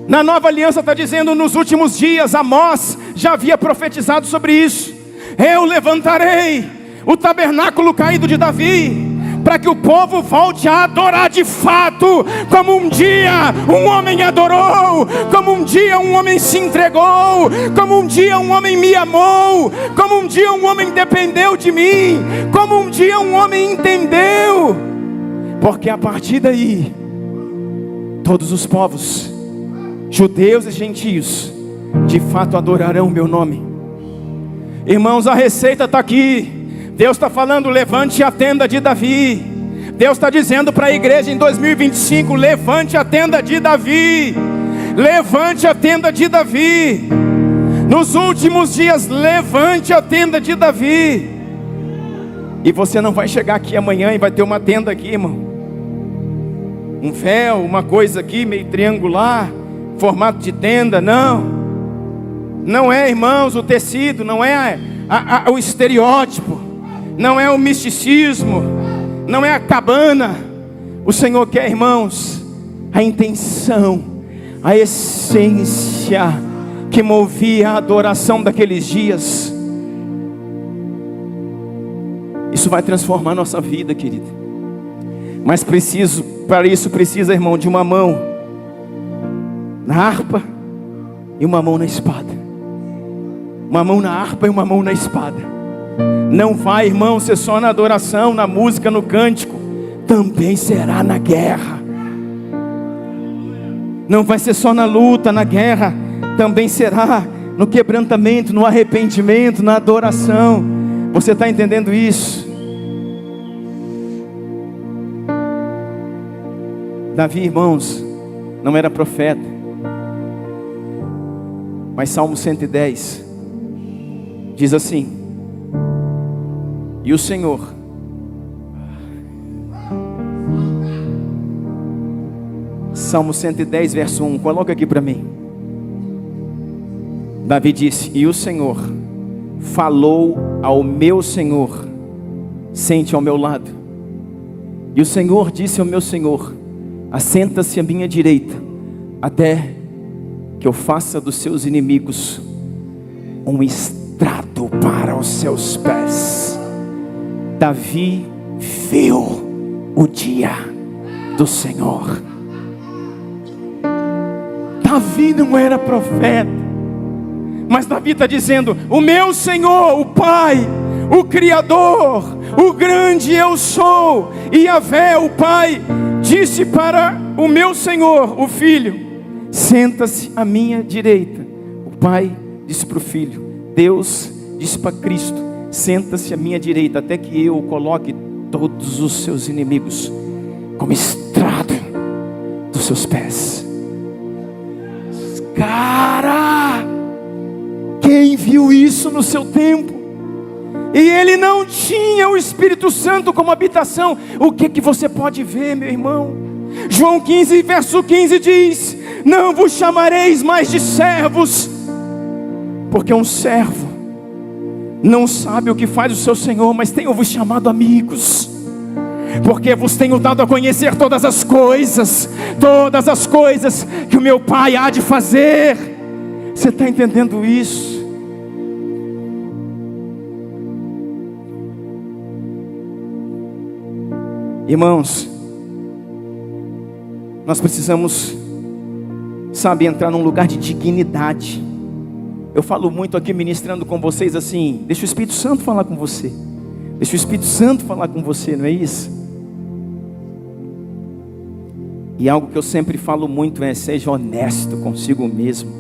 Na Nova Aliança está dizendo, nos últimos dias, Amós já havia profetizado sobre isso. Eu levantarei o tabernáculo caído de Davi, para que o povo volte a adorar de fato, como um dia um homem adorou, como um dia um homem se entregou, como um dia um homem me amou, como um dia um homem dependeu de mim, como um dia um homem entendeu. Porque a partir daí, todos os povos, judeus e gentios, de fato adorarão o meu nome. Irmãos, a receita está aqui. Deus está falando, levante a tenda de Davi. Deus está dizendo para a igreja em 2025, levante a tenda de Davi. Levante a tenda de Davi. Nos últimos dias, levante a tenda de Davi. E você não vai chegar aqui amanhã e vai ter uma tenda aqui, irmão. Um véu, uma coisa aqui meio triangular, formato de tenda, não. Não é, irmãos, o tecido, não é o estereótipo, não é o misticismo, não é a cabana. O Senhor quer, irmãos, a intenção, a essência que movia a adoração daqueles dias. Isso vai transformar a nossa vida, querido. Mas para isso precisa, irmão, de uma mão na harpa e uma mão na espada. Uma mão na harpa e uma mão na espada. Não vai, irmão, ser só na adoração, na música, no cântico. Também será na guerra. Não vai ser só na luta, na guerra. Também será no quebrantamento, no arrependimento, na adoração. Você está entendendo isso? Davi, irmãos, não era profeta. Mas Salmo 110 diz assim: e o Senhor Salmo 110 verso 1, coloca aqui para mim. Davi disse: e o Senhor falou ao meu Senhor, sente ao meu lado. E o Senhor disse ao meu Senhor: assenta-se à minha direita, até que eu faça dos seus inimigos um estrado para os seus pés. Davi viu o dia do Senhor. Davi não era profeta, mas Davi está dizendo: o meu Senhor, o Pai, o Criador, o grande eu sou, e Yahvé, o Pai, disse para o meu Senhor, o Filho: senta-se à minha direita. O Pai disse para o Filho, Deus disse para Cristo: senta-se à minha direita, até que eu coloque todos os seus inimigos como estrado dos seus pés. Cara, quem viu isso no seu tempo? E ele não tinha o Espírito Santo como habitação. O que você pode ver, meu irmão? João 15 verso 15 diz: não vos chamareis mais de servos, porque um servo não sabe o que faz o seu Senhor, mas tenho-vos chamado amigos, porque vos tenho dado a conhecer todas as coisas que o meu Pai há de fazer. Você está entendendo isso? Irmãos, nós precisamos, entrar num lugar de dignidade. Eu falo muito aqui ministrando com vocês assim: deixa o Espírito Santo falar com você. Deixa o Espírito Santo falar com você, não é isso? E algo que eu sempre falo muito é: seja honesto consigo mesmo.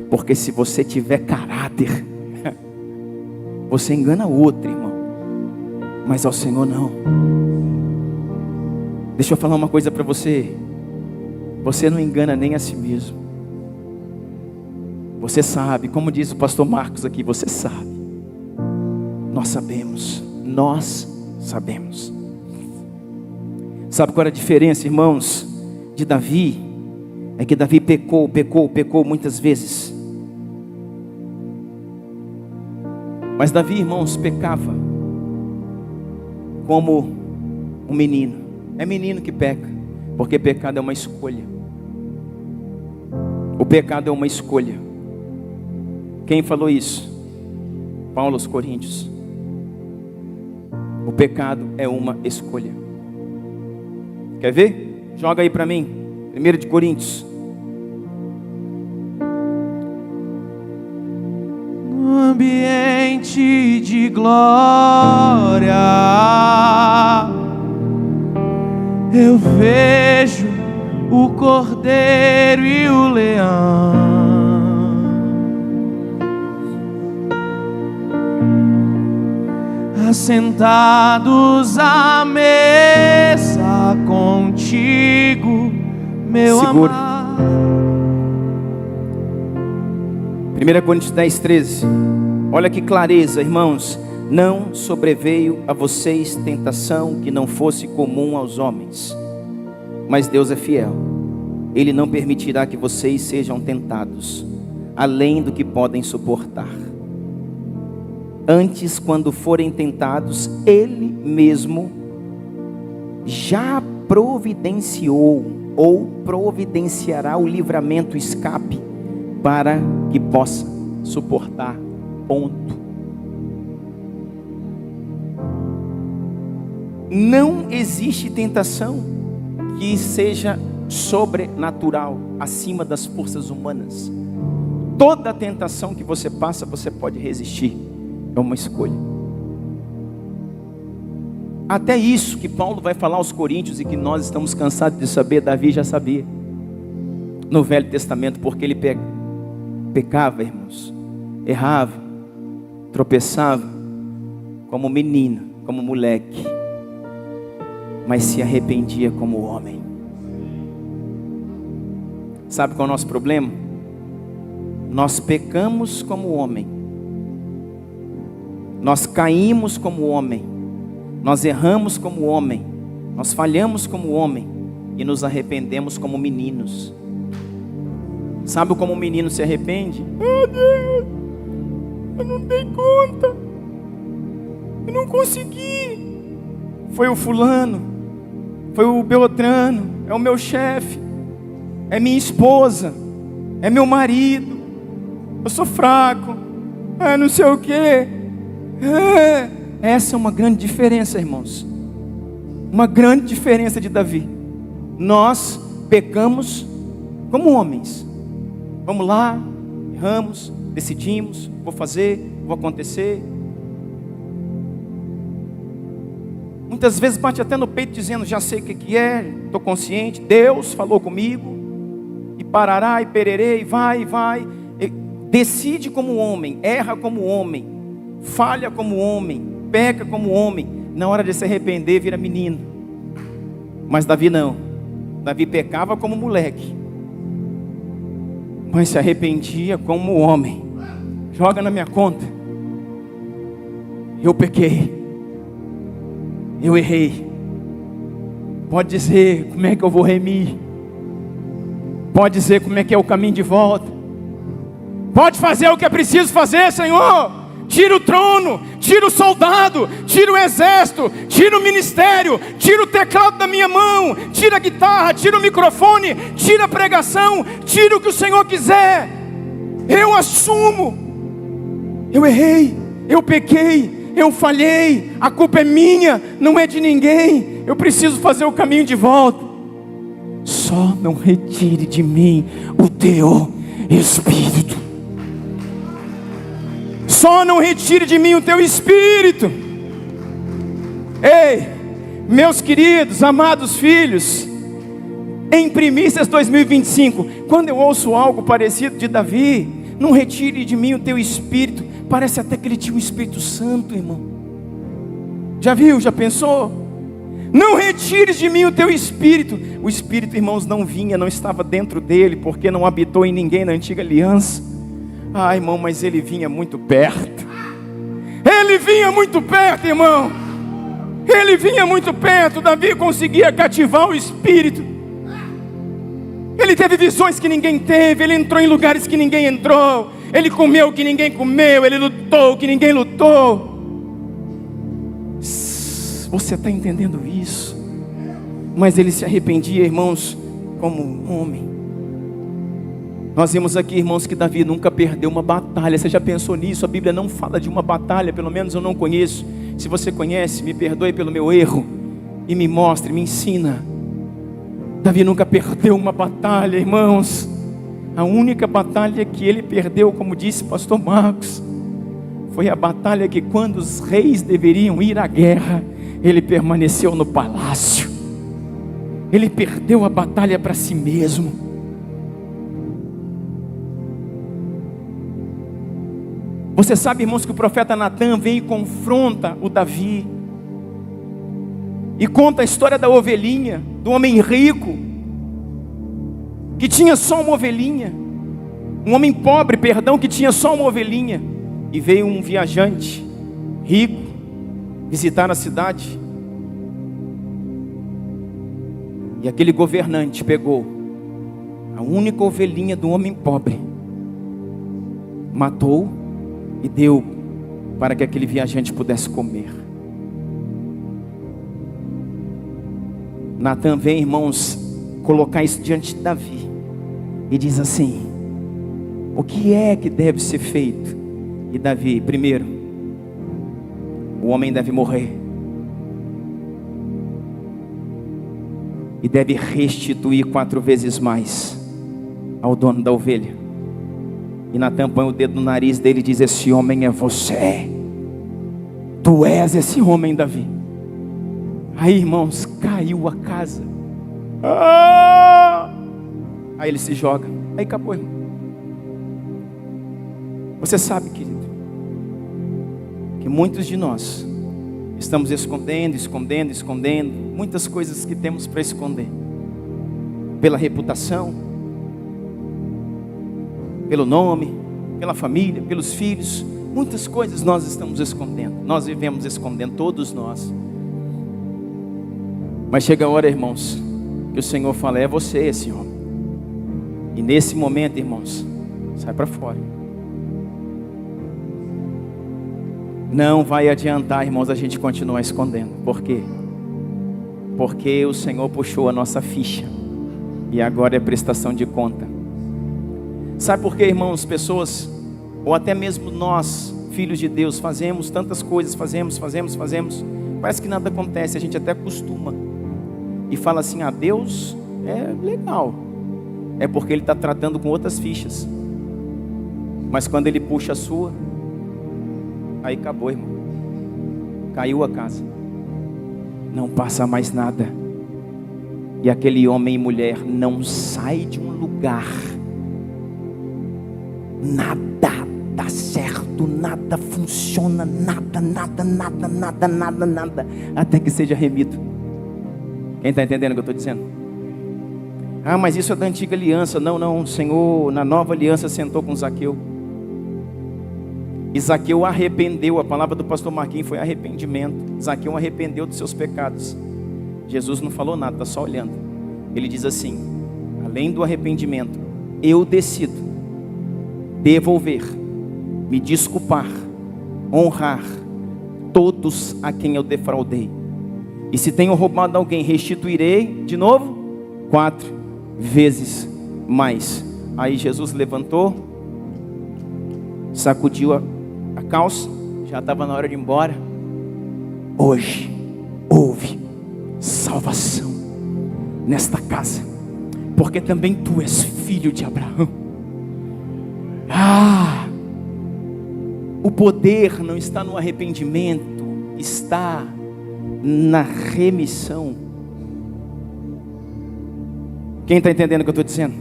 Porque se você tiver caráter, você engana outro, irmão, mas ao Senhor não. Deixa eu falar uma coisa para você: você não engana nem a si mesmo. Você sabe, como diz o pastor Marcos aqui, você sabe. Nós sabemos. Sabe qual era a diferença, irmãos, de Davi? É que Davi pecou muitas vezes. Mas Davi, irmãos, pecava como um menino. É menino que peca. Porque pecado é uma escolha. O pecado é uma escolha. Quem falou isso? Paulo aos Coríntios. O pecado é uma escolha. Quer ver? Joga aí para mim. 1 de Coríntios. No ambiente de glória, eu vejo o cordeiro e o leão, assentados à mesa contigo, meu Segura. amado. 1 Coríntios 10, 13. Olha que clareza, irmãos. Não sobreveio a vocês tentação que não fosse comum aos homens, mas Deus é fiel. Ele não permitirá que vocês sejam tentados além do que podem suportar. Antes, quando forem tentados, Ele mesmo já providenciou ou providenciará o livramento, o escape, para que possa suportar. Ponto. Não existe tentação que seja sobrenatural, acima das forças humanas. Toda tentação que você passa, você pode resistir. É uma escolha. Até isso que Paulo vai falar aos Coríntios e que nós estamos cansados de saber, Davi já sabia no Velho Testamento, porque ele pecava, irmãos, errava, tropeçava como menino, como moleque, mas se arrependia como homem. Sabe qual é o nosso problema? Nós pecamos como homem, nós caímos como homem, nós erramos como homem, nós falhamos como homem e nos arrependemos como meninos. Sabe como um menino se arrepende? Oh Deus, eu não dei conta, eu não consegui. Foi o fulano, foi o Beltrano, é o meu chefe, é minha esposa, é meu marido, eu sou fraco, não sei o que. Essa é uma grande diferença, irmãos. Uma grande diferença de Davi. Nós pecamos como homens. Vamos lá, erramos, decidimos, vou fazer, vou acontecer. Muitas vezes bate até no peito dizendo, já sei o que é, estou consciente, Deus falou comigo, e parará, e pererê, e vai, decide como homem, erra como homem, falha como homem, peca como homem. Na hora de se arrepender, vira menino. Mas Davi não. Davi pecava como moleque, mas se arrependia como homem. Joga na minha conta. Eu pequei, eu errei. Pode dizer como é que eu vou remir, pode dizer como é que é o caminho de volta, pode fazer o que é preciso fazer, Senhor. Tira o trono, tira o soldado, tira o exército, tira o ministério, tira o teclado da minha mão, tira a guitarra, tira o microfone, tira a pregação, tira o que o Senhor quiser. Eu assumo, eu errei, eu pequei, eu falhei, a culpa é minha, não é de ninguém. Eu preciso fazer o caminho de volta. Só não retire de mim o teu Espírito. Só não retire de mim o teu Espírito. Ei, meus queridos, amados filhos, em Primícias 2025, quando eu ouço algo parecido de Davi, não retire de mim o teu Espírito, parece até que ele tinha o Espírito Santo, irmão. Já viu, já pensou? Não retires de mim o teu Espírito. O Espírito, irmãos, não vinha, não estava dentro dele, porque não habitou em ninguém na antiga aliança. Ah, irmão, mas ele vinha muito perto. Ele vinha muito perto, irmão. Ele vinha muito perto. Davi conseguia cativar o Espírito. Ele teve visões que ninguém teve. Ele entrou em lugares que ninguém entrou. Ele comeu o que ninguém comeu. Ele lutou o que ninguém lutou. Você está entendendo isso? mas ele se arrependia, irmãos, como um homem. Nós vimos aqui, irmãos, que Davi nunca perdeu uma batalha. Você já pensou nisso? A Bíblia não fala de uma batalha, pelo menos eu não conheço. Se você conhece, me perdoe pelo meu erro e me mostre, me ensina. Davi nunca perdeu uma batalha, irmãos. A única batalha que ele perdeu, como disse pastor Marcos, foi a batalha que quando os reis deveriam ir à guerra, ele permaneceu no palácio. Ele perdeu a batalha para si mesmo. Você sabe, irmãos, que o profeta Natan vem e confronta o Davi e conta a história da ovelhinha, do homem rico que tinha só uma ovelhinha, um homem pobre, perdão, que tinha só uma ovelhinha. E veio um viajante rico visitar a cidade. E aquele governante pegou a única ovelhinha do homem pobre, matou e deu para que aquele viajante pudesse comer. Natan vem, irmãos, colocar isso diante de Davi e diz assim: o que é que deve ser feito? E Davi, primeiro, o homem deve morrer e deve restituir 4 vezes mais ao dono da ovelha. E Natan põe o dedo no nariz dele e diz: esse homem é você. Tu és esse homem, Davi. Aí, irmãos, caiu a casa. Aí ele se joga. Aí acabou, irmão. Você sabe, querido, que muitos de nós estamos escondendo muitas coisas que temos para esconder. Pela reputação, pelo nome, pela família, pelos filhos. Muitas coisas nós estamos escondendo. Nós vivemos escondendo, todos nós. Mas chega a hora, irmãos, que o Senhor fala: é você esse homem. E nesse momento, irmãos, sai para fora. Não vai adiantar, irmãos, a gente continuar escondendo. Por quê? Porque o Senhor puxou a nossa ficha e agora é prestação de conta. Sabe por quê, irmãos? Pessoas, ou até mesmo nós, filhos de Deus, fazemos tantas coisas, fazemos, parece que nada acontece, a gente até acostuma e fala assim: Deus é legal, é porque Ele está tratando com outras fichas. Mas quando Ele puxa a sua, aí acabou, irmão. Caiu a casa. Não passa mais nada. E aquele homem e mulher não sai de um lugar. Nada dá certo, nada funciona, nada. Até que seja remido. Quem está entendendo o que eu estou dizendo? Mas isso é da antiga aliança. Não, o Senhor na nova aliança sentou com Zaqueu. E Zaqueu arrependeu. A palavra do pastor Marquinhos foi arrependimento. Zaqueu arrependeu dos seus pecados. Jesus não falou nada, está só olhando. Ele diz assim: além do arrependimento, eu decido devolver, me desculpar, honrar todos a quem eu defraudei. E se tenho roubado alguém, restituirei de novo 4 vezes mais. Aí Jesus levantou, sacudiu a calça, já estava na hora de ir embora. Hoje houve salvação nesta casa, porque também tu és filho de Abraão. O poder não está no arrependimento, está na remissão. Quem está entendendo o que eu estou dizendo?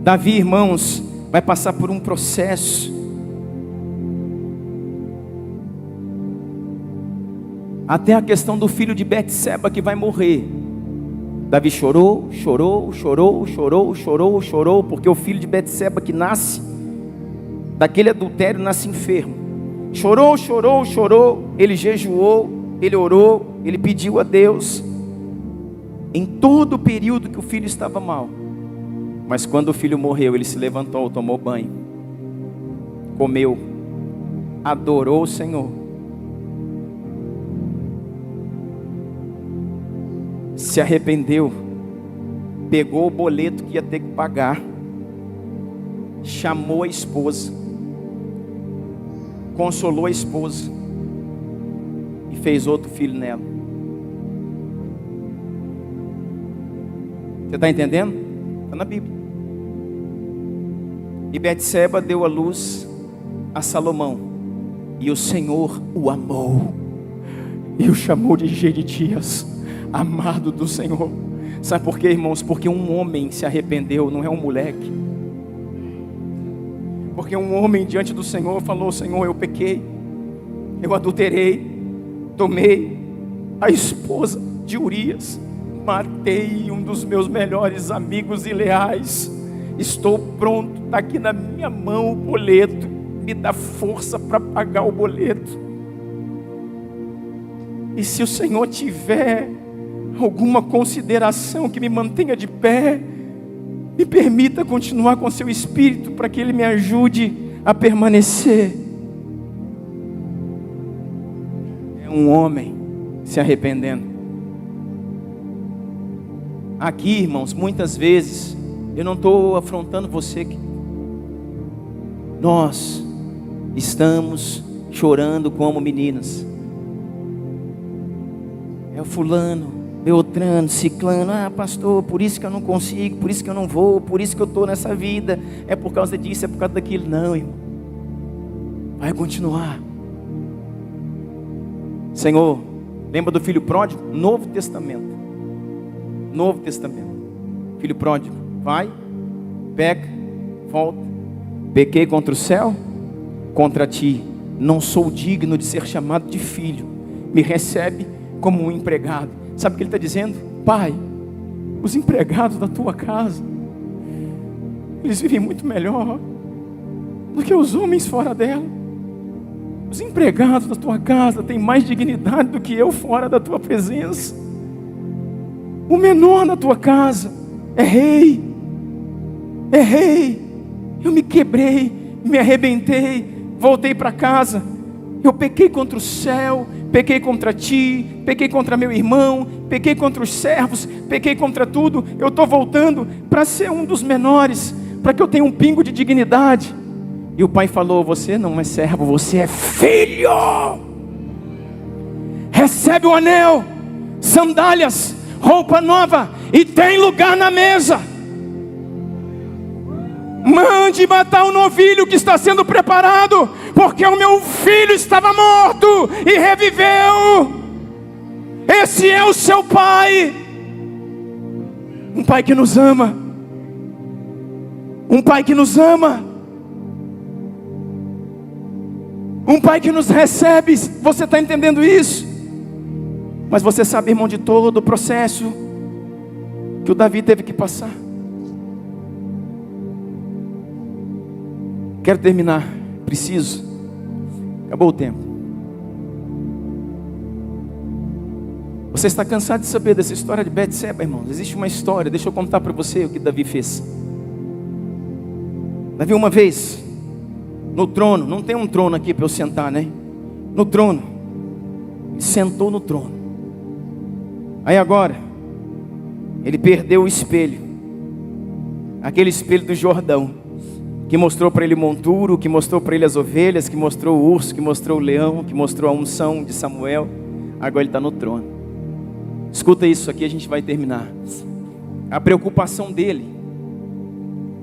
Davi, irmãos, vai passar por um processo. Até a questão do filho de Betseba que vai morrer. Davi chorou, porque o filho de Betseba que nasce daquele adultério nasce enfermo. Chorou, ele jejuou, ele orou, ele pediu a Deus. Em todo o período que o filho estava mal. Mas quando o filho morreu, ele se levantou, tomou banho, comeu, adorou o Senhor. se arrependeu, pegou o boleto que ia ter que pagar, chamou a esposa, consolou a esposa e fez outro filho nela. Você está entendendo? Está na Bíblia. E Betseba deu à luz a Salomão, e o Senhor o amou e o chamou de Jedidias, amado do Senhor. Sabe por quê, irmãos? Porque um homem se arrependeu, não é um moleque. Porque um homem diante do Senhor falou: Senhor, eu pequei, eu adulterei, tomei a esposa de Urias, matei um dos meus melhores amigos e leais. Estou pronto, está aqui na minha mão o boleto, me dá força para pagar o boleto. E se o Senhor tiver alguma consideração que me mantenha de pé, me permita continuar com seu Espírito, para que Ele me ajude a permanecer. É um homem se arrependendo. Aqui, irmãos, muitas vezes, eu não estou afrontando você, nós estamos chorando como meninas. É o fulano, Beltrano, Ciclano: ah, pastor, por isso que eu não consigo, por isso que eu não vou, por isso que eu estou nessa vida, é por causa disso, é por causa daquilo. Não, irmão, vai continuar. Senhor, lembra do filho pródigo? Novo Testamento. Filho pródigo, vai, peca, volta. Pequei contra o céu, contra ti, não sou digno de ser chamado de filho, me recebe como um empregado. Sabe o que ele está dizendo? Pai, os empregados da tua casa, eles vivem muito melhor do que os homens fora dela. Os empregados da tua casa têm mais dignidade do que eu fora da tua presença. O menor da tua casa é rei. Eu me quebrei, me arrebentei, voltei para casa. Eu pequei contra o céu, pequei contra ti, pequei contra meu irmão, pequei contra os servos, pequei contra tudo. Eu estou voltando para ser um dos menores, para que eu tenha um pingo de dignidade. E o pai falou: você não é servo, você é filho. Recebe o anel, sandálias, roupa nova, e tem lugar na mesa. Mande matar o novilho que está sendo preparado, porque o meu filho estava morto e reviveu. Esse é o seu pai. Um pai que nos ama. Um pai que nos ama. Um pai que nos recebe. Você está entendendo isso? Mas você sabe, irmão, de todo o processo que o Davi teve que passar. Quero terminar, preciso. Acabou o tempo. Você está cansado de saber dessa história de Betseba, irmãos? Existe uma história, deixa eu contar para você o que Davi fez. Davi, uma vez, no trono, não tem um trono aqui para eu sentar, né? No trono, ele sentou no trono. Aí agora, ele perdeu o espelho, aquele espelho do Jordão, que mostrou para ele o monturo, que mostrou para ele as ovelhas, que mostrou o urso, que mostrou o leão, que mostrou a unção de Samuel. Agora ele está no trono. Escuta isso aqui, a gente vai terminar. A preocupação dele,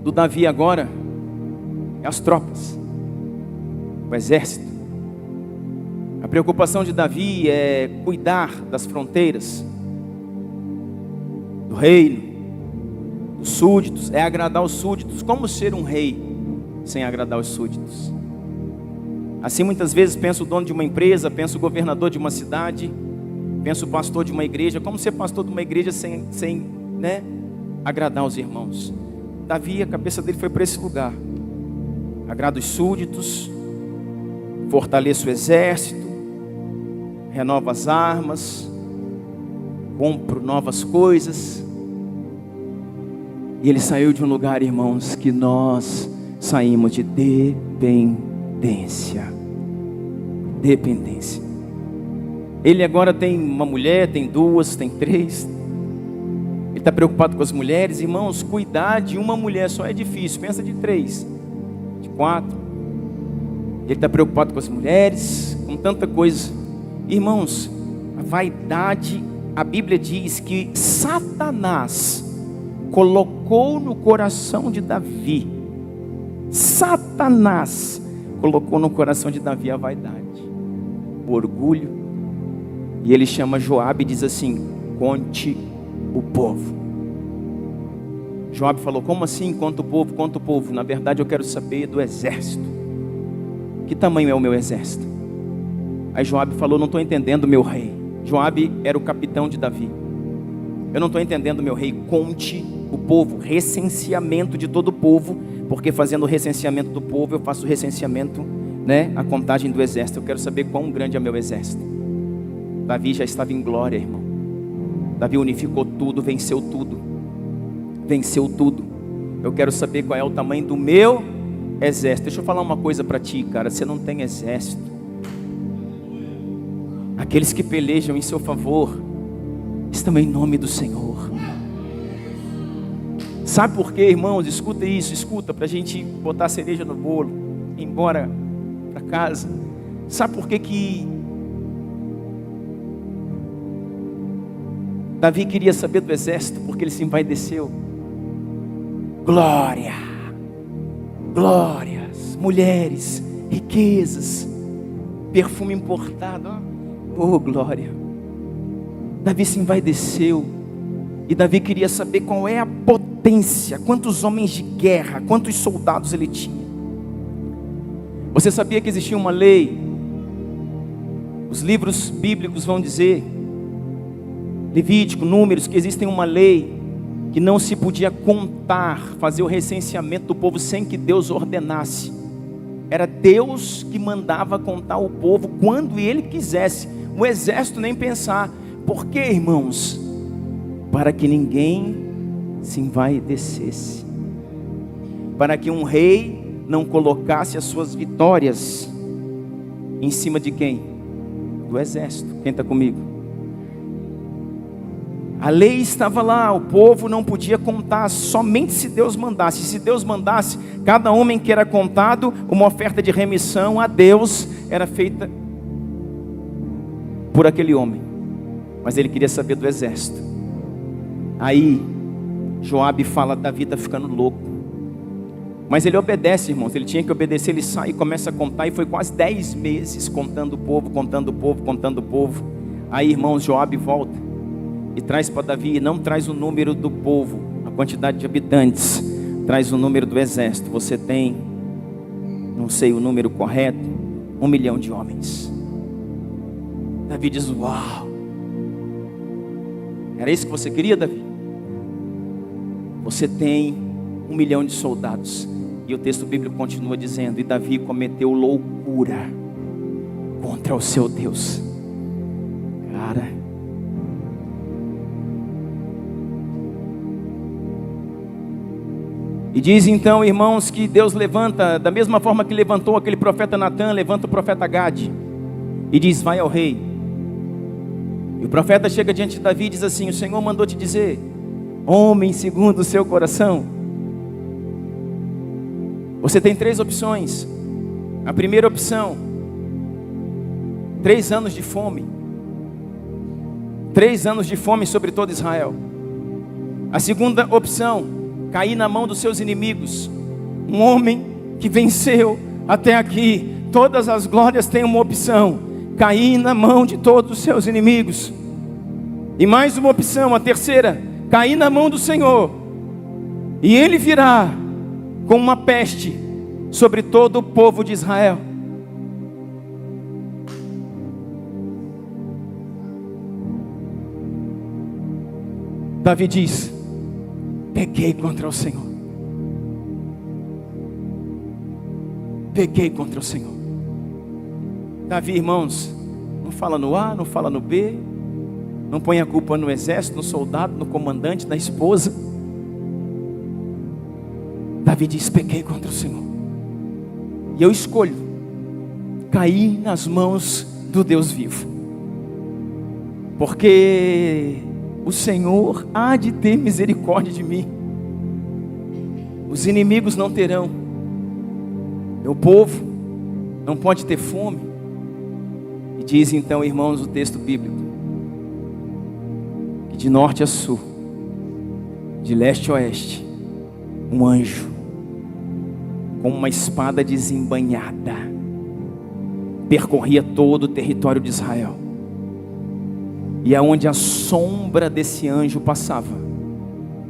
do Davi agora, é as tropas, o exército. A preocupação de Davi é cuidar das fronteiras, do reino, dos súditos, é agradar os súditos. Como ser um rei sem agradar os súditos? Assim muitas vezes pensa o dono de uma empresa, pensa o governador de uma cidade, pensa o pastor de uma igreja. Como ser pastor de uma igreja sem agradar os irmãos? Davi, a cabeça dele foi para esse lugar. Agrada os súditos, fortaleça o exército, renova as armas, compro novas coisas. E ele saiu de um lugar, irmãos, que nós saímos de dependência. Ele agora tem uma mulher, tem duas, tem três, está preocupado com as mulheres. Irmãos, cuidar de uma mulher só é difícil. Pensa de 3, de 4. Ele está preocupado com as mulheres, com tanta coisa. Irmãos, a vaidade, a Bíblia diz que Satanás colocou no coração de Davi. Satanás colocou no coração de Davi a vaidade, o orgulho. E ele chama Joabe e diz assim: conte o povo. Joabe falou: como assim conta o povo? Conta o povo. Na verdade eu quero saber do exército. Que tamanho é o meu exército? Aí Joabe falou: não estou entendendo, meu rei. Joabe era o capitão de Davi. Eu não estou entendendo, meu rei. Conte o povo, recenseamento de todo o povo, porque fazendo o recenseamento do povo eu faço o recenseamento, a contagem do exército. Eu quero saber quão grande é o meu exército. Davi já estava em glória, irmão. Davi unificou tudo, venceu tudo. Venceu tudo. Eu quero saber qual é o tamanho do meu exército. Deixa eu falar uma coisa para ti, cara. Você não tem exército. Aqueles que pelejam em seu favor estão em nome do Senhor. Sabe por quê, irmãos? Escuta isso, escuta, para a gente botar a cereja no bolo, ir embora para casa. Sabe por quê que Davi queria saber do exército? Porque ele se envaideceu. Glória, glórias, mulheres, riquezas, perfume importado. Oh, glória. Davi se envaideceu. E Davi queria saber qual é a potência, quantos homens de guerra, quantos soldados ele tinha. Você sabia que existia uma lei? Os livros bíblicos vão dizer, Levítico, Números, que existe uma lei que não se podia contar, fazer o recenseamento do povo sem que Deus ordenasse. Era Deus que mandava contar o povo quando ele quisesse. O exército nem pensar. Por quê, irmãos? Para que ninguém se envaidecesse. Para que um rei não colocasse as suas vitórias em cima de quem? Do exército. Quem está comigo? A lei estava lá, o povo não podia contar, somente se Deus mandasse. Se Deus mandasse, cada homem que era contado, uma oferta de remissão a Deus era feita por aquele homem. Mas ele queria saber do exército. Aí Joabe fala: Davi está ficando louco. Mas ele obedece, irmãos. Ele tinha que obedecer. Ele sai e começa a contar. E foi quase 10 meses contando o povo, contando o povo, contando o povo. Aí, irmãos, Joabe volta e traz para Davi, não traz o número do povo, a quantidade de habitantes, traz o número do exército. Você tem, não sei o número correto, 1 milhão de homens. Davi diz: uau, era isso que você queria, Davi? Você tem 1 milhão de soldados. E o texto bíblico continua dizendo: e Davi cometeu loucura contra o seu Deus. Cara, e diz então, irmãos, que Deus levanta, da mesma forma que levantou aquele profeta Natã, levanta o profeta Gade e diz: vai ao rei. E o profeta chega diante de Davi e diz assim: o Senhor mandou te dizer, homem segundo o seu coração. Você tem 3 opções. A primeira opção, 3 anos de fome. 3 anos de fome sobre todo Israel. A segunda opção, cair na mão dos seus inimigos. Um homem que venceu até aqui todas as glórias tem uma opção: cair na mão de todos os seus inimigos. E mais uma opção, a terceira, cair na mão do Senhor, e Ele virá com uma peste sobre todo o povo de Israel. Davi diz: pequei contra o Senhor. Pequei contra o Senhor. Davi, irmãos, não fala no A, não fala no B, não põe a culpa no exército, no soldado, no comandante, na esposa. Davi diz: pequei contra o Senhor. E eu escolho cair nas mãos do Deus vivo. Porque o Senhor há de ter misericórdia de mim. Os inimigos não terão. Meu povo não pode ter fome. E diz então, irmãos, o texto bíblico, que de norte a sul, de leste a oeste, um anjo com uma espada desembainhada percorria todo o território de Israel. E aonde a sombra desse anjo passava,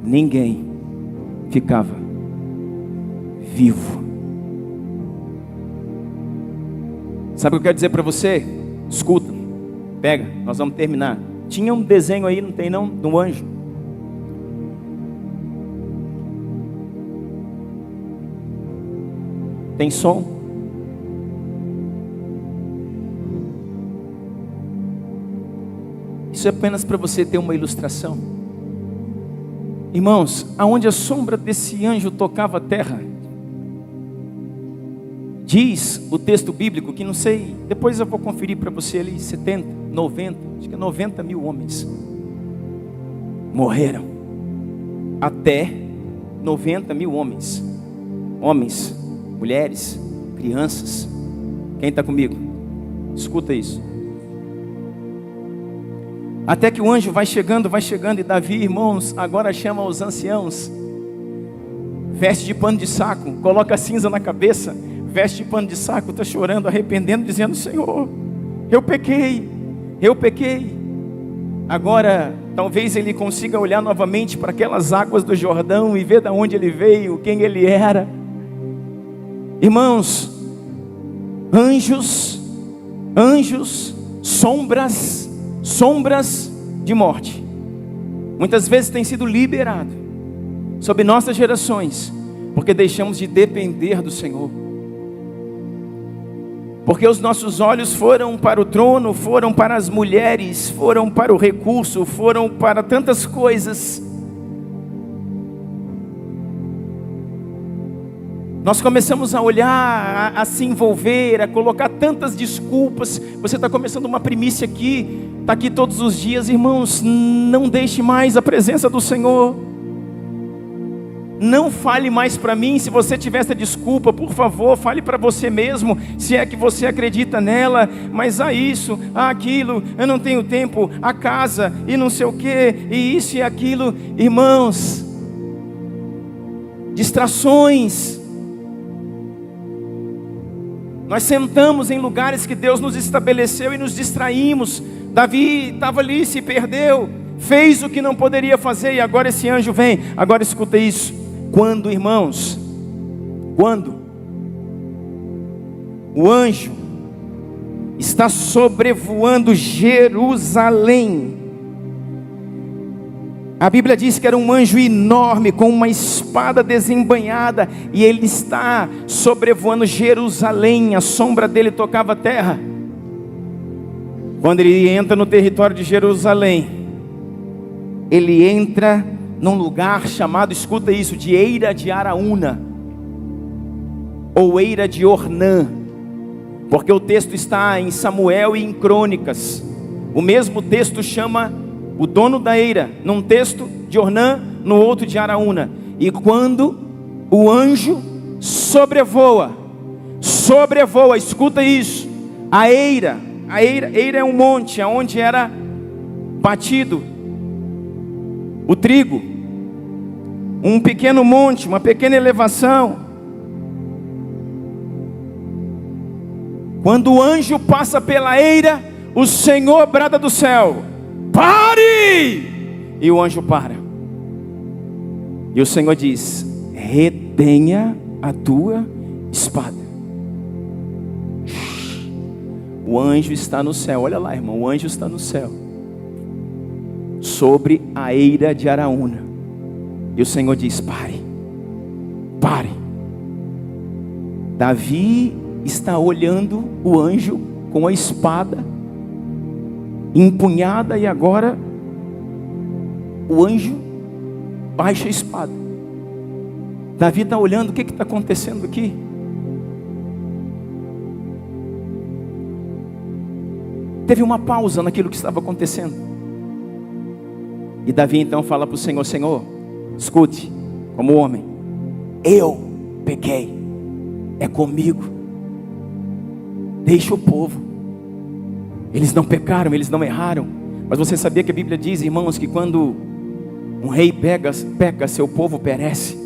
ninguém ficava vivo. Sabe o que eu quero dizer para você? Escuta, pega, nós vamos terminar. Tinha um desenho aí, não tem não? De um anjo. Tem som? Isso é apenas para você ter uma ilustração. Irmãos, aonde a sombra desse anjo tocava a terra, diz o texto bíblico que, não sei, depois eu vou conferir para você ali, 70, 90, acho que 90 mil homens morreram. Até 90 mil homens. Homens, mulheres, crianças. Quem está comigo? Escuta isso. Até que o anjo vai chegando, e Davi, irmãos, agora chama os anciãos, veste de pano de saco, coloca cinza na cabeça, veste de pano de saco, está chorando, arrependendo, dizendo: Senhor, eu pequei. Agora, talvez ele consiga olhar novamente para aquelas águas do Jordão e ver de onde ele veio, quem ele era. Irmãos, anjos, sombras de morte, muitas vezes tem sido liberado sobre nossas gerações, porque deixamos de depender do Senhor, porque os nossos olhos foram para o trono, foram para as mulheres, foram para o recurso, foram para tantas coisas. Nós começamos a olhar, a se envolver, a colocar tantas desculpas. Você está começando uma primícia aqui, está aqui todos os dias, irmãos. Não deixe mais a presença do Senhor. Não fale mais para mim. Se você tiver essa desculpa, por favor, fale para você mesmo, se é que você acredita nela. Mas há isso, há aquilo, eu não tenho tempo, a casa, e não sei o que, e isso e aquilo. Irmãos, distrações. Nós sentamos em lugares que Deus nos estabeleceu e nos distraímos. Davi estava ali, se perdeu, fez o que não poderia fazer, e agora esse anjo vem. Agora escuta isso. Quando, irmãos, quando o anjo está sobrevoando Jerusalém, a Bíblia diz que era um anjo enorme, com uma espada desembainhada, e ele está sobrevoando Jerusalém, a sombra dele tocava a terra. Quando ele entra no território de Jerusalém, ele entra num lugar chamado, escuta isso, de Eira de Araúna, ou Eira de Ornã, porque o texto está em Samuel e em Crônicas. O mesmo texto chama o dono da eira, num texto de Ornã, no outro de Araúna. E quando o anjo sobrevoa, escuta isso, a eira é um monte, onde era batido o trigo, um pequeno monte, uma pequena elevação. Quando o anjo passa pela eira, o Senhor brada do céu: pare! E o anjo para. E o Senhor diz: retenha a tua espada. O anjo está no céu. Olha lá, irmão, o anjo está no céu, sobre a eira de Araúna. E o Senhor diz: pare. Davi está olhando o anjo com a espada empunhada, e agora o anjo baixa a espada. Davi está olhando, o que está acontecendo aqui? Teve uma pausa naquilo que estava acontecendo. E Davi então fala para o Senhor: Senhor, escute, como homem, eu pequei, é comigo, deixa o povo, eles não pecaram, eles não erraram. Mas você sabia que a Bíblia diz, irmãos, que quando um rei peca, seu povo perece?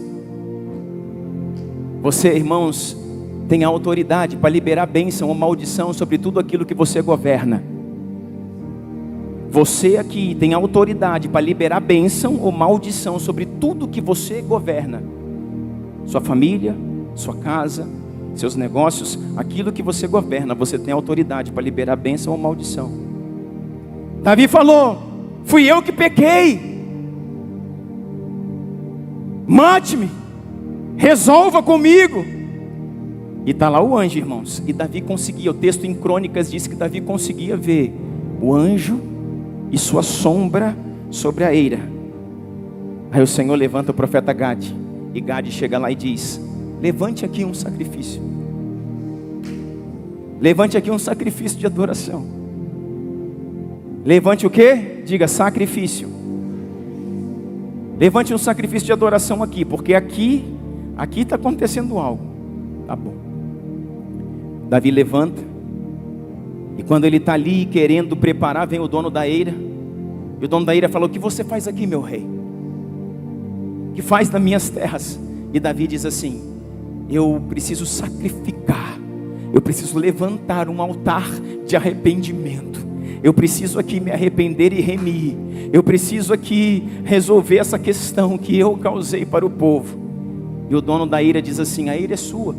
Você, irmãos, tem a autoridade para liberar bênção ou maldição sobre tudo aquilo que você governa. Você aqui tem autoridade para liberar bênção ou maldição sobre tudo que você governa. Sua família, sua casa, seus negócios, aquilo que você governa, você tem autoridade para liberar bênção ou maldição. Davi falou: fui eu que pequei, mate-me, resolva comigo. E está lá o anjo, irmãos. E Davi conseguia, o texto em Crônicas diz que Davi conseguia ver o anjo e sua sombra sobre a eira. Aí o Senhor levanta o profeta Gade, e Gade chega lá e diz: levante aqui um sacrifício, levante aqui um sacrifício de adoração. Levante o quê? Diga: sacrifício. Levante um sacrifício de adoração aqui, porque aqui está acontecendo algo. Tá bom. Davi levanta, e quando ele está ali querendo preparar, vem o dono da eira. E o dono da eira falou: o que você faz aqui, meu rei? O que faz nas minhas terras? E Davi diz assim: eu preciso sacrificar, eu preciso levantar um altar de arrependimento, eu preciso aqui me arrepender e remir, eu preciso aqui resolver essa questão que eu causei para o povo. E o dono da eira diz assim: a eira é sua,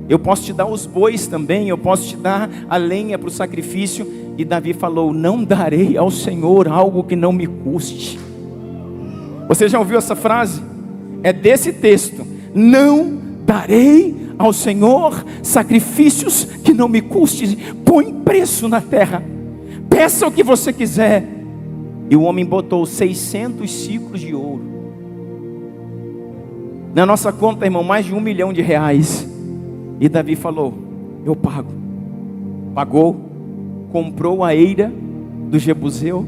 eu posso te dar os bois também, eu posso te dar a lenha para o sacrifício. E Davi falou: não darei ao Senhor algo que não me custe. Você já ouviu essa frase? É desse texto: não darei ao Senhor sacrifícios que não me custe. Põe preço na terra, peça o que você quiser. E o homem botou 600 ciclos de ouro na nossa conta, irmão, mais de R$1 milhão. E Davi falou: eu pago. Pagou, comprou a eira do Jebuseu.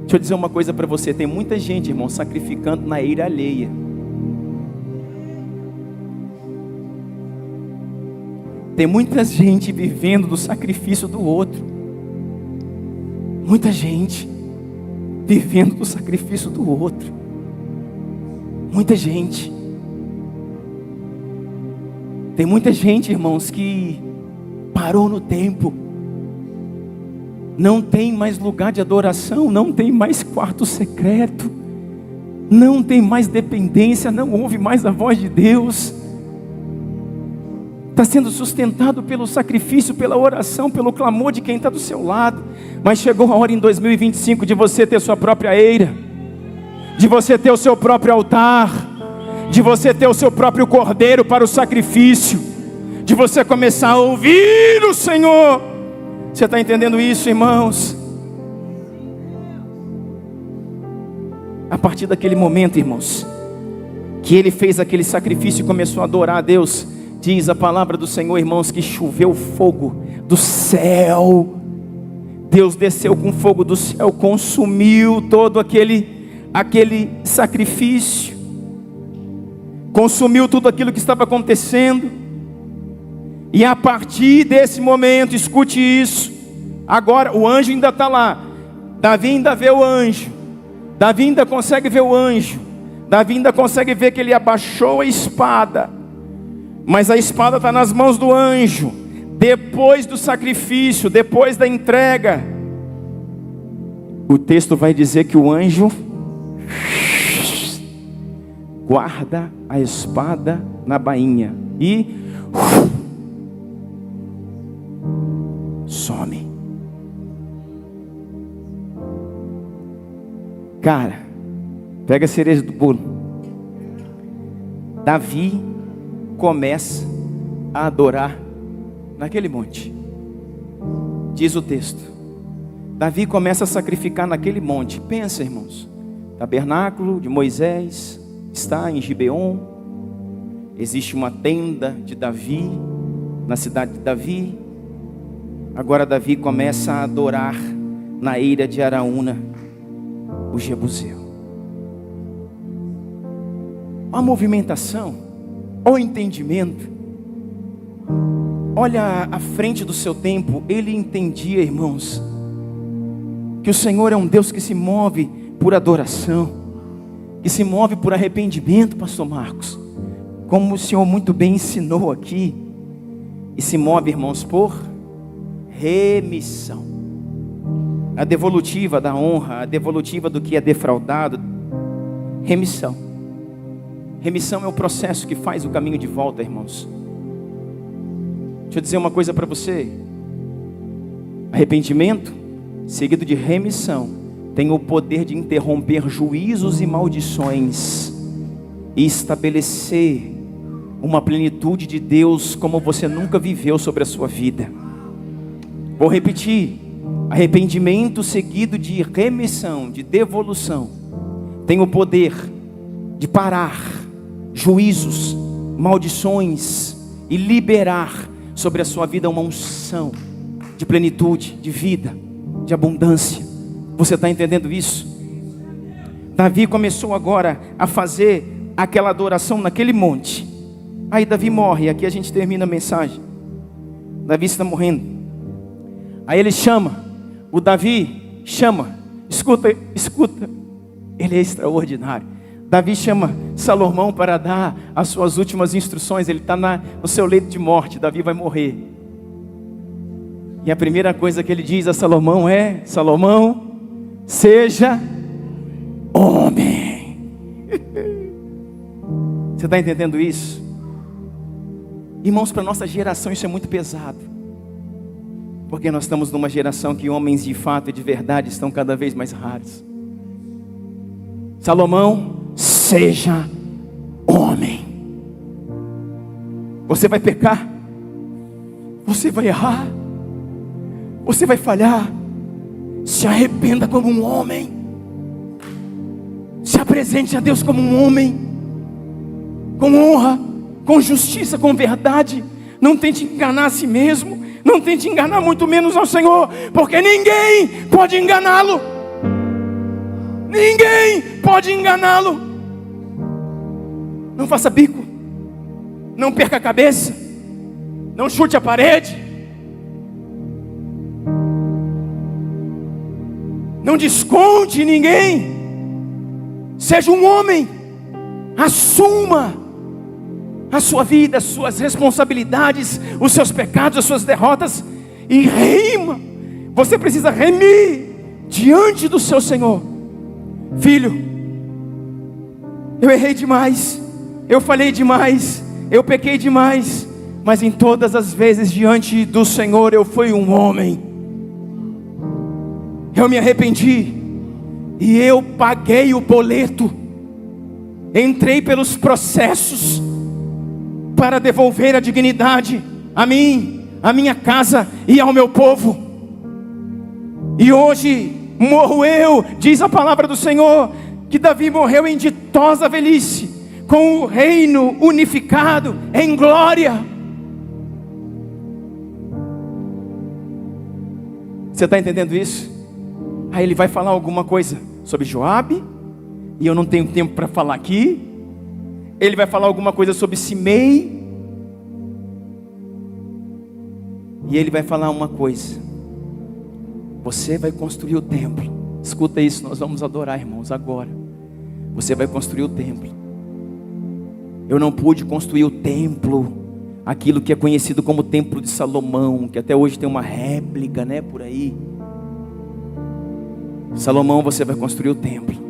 Deixa eu dizer uma coisa para você: tem muita gente, irmão, sacrificando na eira alheia. Tem muita gente vivendo do sacrifício do outro. Muita gente vivendo do sacrifício do outro. Muita gente. Tem muita gente, irmãos, que parou no tempo. Não tem mais lugar de adoração, não tem mais quarto secreto, não tem mais dependência, não ouve mais a voz de Deus. Está sendo sustentado pelo sacrifício, pela oração, pelo clamor de quem está do seu lado. Mas chegou a hora em 2025 de você ter sua própria eira, de você ter o seu próprio altar, de você ter o seu próprio cordeiro para o sacrifício, de você começar a ouvir o Senhor. Você está entendendo isso, irmãos? A partir daquele momento, irmãos, que ele fez aquele sacrifício e começou a adorar a Deus, diz a palavra do Senhor, irmãos, que choveu fogo do céu. Deus desceu com fogo do céu, consumiu todo aquele sacrifício, consumiu tudo aquilo que estava acontecendo. E a partir desse momento, escute isso, agora o anjo ainda está lá, Davi ainda vê o anjo, Davi ainda consegue ver o anjo, Davi ainda consegue ver que ele abaixou a espada, mas a espada está nas mãos do anjo. Depois do sacrifício, depois da entrega, o texto vai dizer que o anjo guarda a espada na bainha e some. Cara, pega a cereja do bolo. Davi começa a adorar naquele monte. Diz o texto, Davi começa a sacrificar naquele monte. Pensa, irmãos, tabernáculo de Moisés está em Gibeon. Existe uma tenda de Davi na cidade de Davi. Agora Davi começa a adorar na eira de Araúna, o Jebuseu. A movimentação, o entendimento. Olha à frente do seu tempo, ele entendia, irmãos, que o Senhor é um Deus que se move por adoração, que se move por arrependimento, pastor Marcos, como o Senhor muito bem ensinou aqui, e se move, irmãos, por remissão. A devolutiva da honra, a devolutiva do que é defraudado. Remissão. Remissão é o processo que faz o caminho de volta, irmãos. Deixa eu dizer uma coisa para você. Arrependimento, seguido de remissão, tem o poder de interromper juízos e maldições e estabelecer uma plenitude de Deus como você nunca viveu sobre a sua vida. Vou repetir. Arrependimento seguido de remissão, de devolução, tem o poder de parar juízos, maldições e liberar sobre a sua vida uma unção de plenitude, de vida, de abundância. Você está entendendo isso? Davi começou agora a fazer aquela adoração naquele monte. Aí Davi morre, aqui a gente termina a mensagem. Davi está morrendo. Aí ele chama. O Davi chama, escuta, ele é extraordinário. Davi chama Salomão para dar as suas últimas instruções. Ele está no seu leito de morte, Davi vai morrer. E a primeira coisa que ele diz a Salomão é: Salomão, seja homem. Você está entendendo isso? Irmãos, para a nossa geração isso é muito pesado. Porque nós estamos numa geração que homens de fato e de verdade estão cada vez mais raros. Salomão, seja homem. Você vai pecar, você vai errar, você vai falhar. Se arrependa como um homem. Se apresente a Deus como um homem, com honra, com justiça, com verdade. Não tente enganar a si mesmo. Não tente enganar muito menos ao Senhor, porque ninguém pode enganá-lo. Ninguém pode enganá-lo. Não faça bico. Não perca a cabeça. Não chute a parede. Não desconte ninguém. Seja um homem. Assuma a sua vida, as suas responsabilidades, os seus pecados, as suas derrotas, e rima. Você precisa remir diante do seu Senhor. Filho, eu errei demais, eu falhei demais, eu pequei demais, mas em todas as vezes diante do Senhor eu fui um homem. Eu me arrependi e eu paguei o boleto. Entrei pelos processos para devolver a dignidade a mim, a minha casa e ao meu povo. E hoje morro eu, diz a palavra do Senhor, que Davi morreu em ditosa velhice, com o reino unificado em glória. Você está entendendo isso? Aí ele vai falar alguma coisa sobre Joabe, e eu não tenho tempo para falar aqui. Ele vai falar alguma coisa sobre Simei. E ele vai falar uma coisa: você vai construir o templo. Escuta isso, nós vamos adorar, irmãos, agora. Você vai construir o templo. Eu não pude construir o templo, aquilo que é conhecido como Templo de Salomão, que até hoje tem uma réplica, né, por aí. Salomão, você vai construir o templo.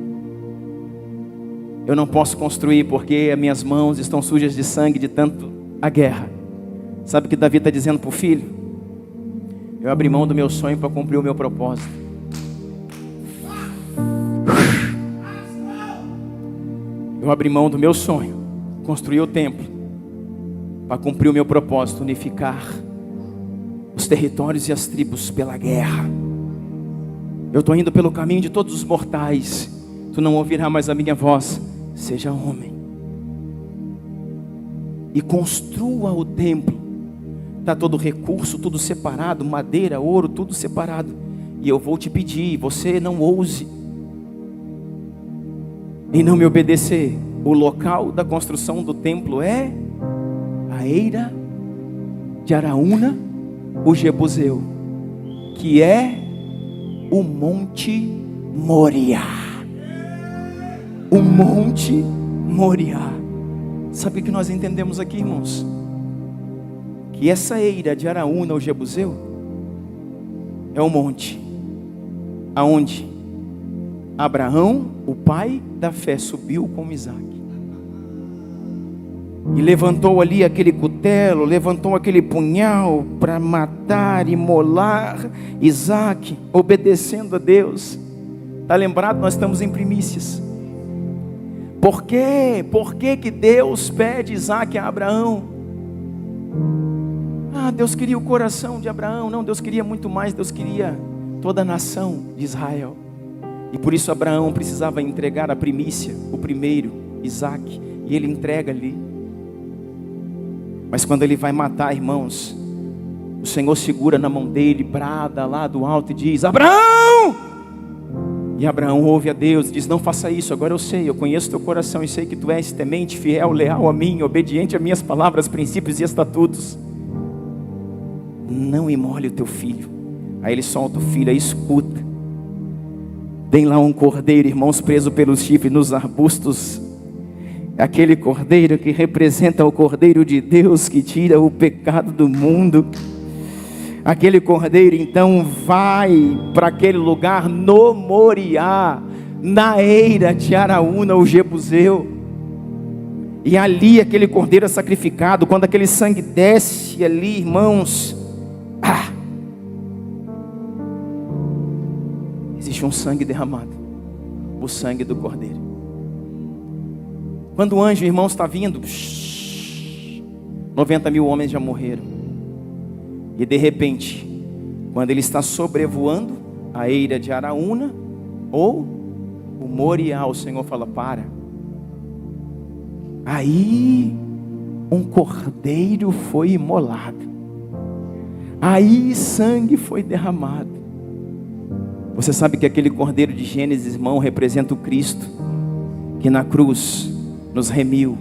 Eu não posso construir porque as minhas mãos estão sujas de sangue de tanto a guerra. Sabe o que Davi está dizendo para o filho? Eu abri mão do meu sonho para cumprir o meu propósito. Eu abri mão do meu sonho, construir o templo, para cumprir o meu propósito, unificar os territórios e as tribos pela guerra. Eu estou indo pelo caminho de todos os mortais. Tu não ouvirás mais a minha voz. Seja homem e construa o templo. Está todo recurso, tudo separado, madeira, ouro, tudo separado. E eu vou te pedir, você não ouse em não me obedecer. O local da construção do templo é a eira de Araúna, o Jebuseu, que é o Monte Moriá. O Monte Moriá. Sabe o que nós entendemos aqui, irmãos? Que essa eira de Araúna, o Jebuseu, é o monte aonde Abraão, o pai da fé, subiu com Isaac e levantou ali aquele cutelo, levantou aquele punhal para matar e imolar Isaac, obedecendo a Deus. Está lembrado? Nós estamos em primícias. Por quê? Por que que Deus pede Isaac a Abraão? Deus queria o coração de Abraão. Não, Deus queria muito mais. Deus queria toda a nação de Israel. E por isso Abraão precisava entregar a primícia, o primeiro, Isaac. E ele entrega ali. Mas quando ele vai matar, irmãos, o Senhor segura na mão dele, brada lá do alto e diz: Abraão! E Abraão ouve a Deus e diz: não faça isso, agora eu sei, eu conheço teu coração e sei que tu és temente, fiel, leal a mim, obediente a minhas palavras, princípios e estatutos. Não imole o teu filho. Aí ele solta o filho, aí escuta. Tem lá um cordeiro, irmãos, preso pelo chifre nos arbustos. Aquele cordeiro que representa o cordeiro de Deus que tira o pecado do mundo. Aquele cordeiro então vai para aquele lugar no Moriá, na eira de Araúna, o Jebuseu. E ali aquele cordeiro é sacrificado. Quando aquele sangue desce ali, irmãos, existe um sangue derramado, o sangue do cordeiro. Quando o anjo, irmãos, está vindo, 90 mil homens já morreram. E de repente, quando ele está sobrevoando a eira de Araúna ou o Moriá, o Senhor fala: para. Aí um cordeiro foi imolado. Aí sangue foi derramado. Você sabe que aquele cordeiro de Gênesis, irmão, representa o Cristo, que na cruz nos remiu.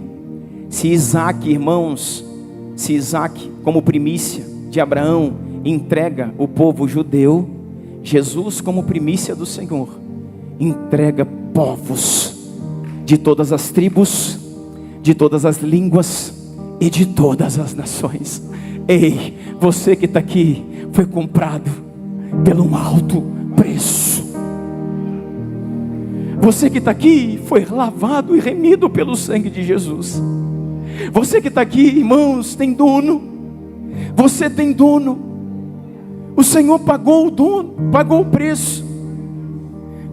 Se Isaac, irmãos, como primícia de Abraão, entrega o povo judeu, Jesus, como primícia do Senhor, entrega povos de todas as tribos, de todas as línguas e de todas as nações. Ei, você que está aqui foi comprado pelo um alto preço. Você que está aqui foi lavado e remido pelo sangue de Jesus. Você que está aqui, irmãos, tem dono. Você tem dono. O Senhor pagou o dono, pagou o preço.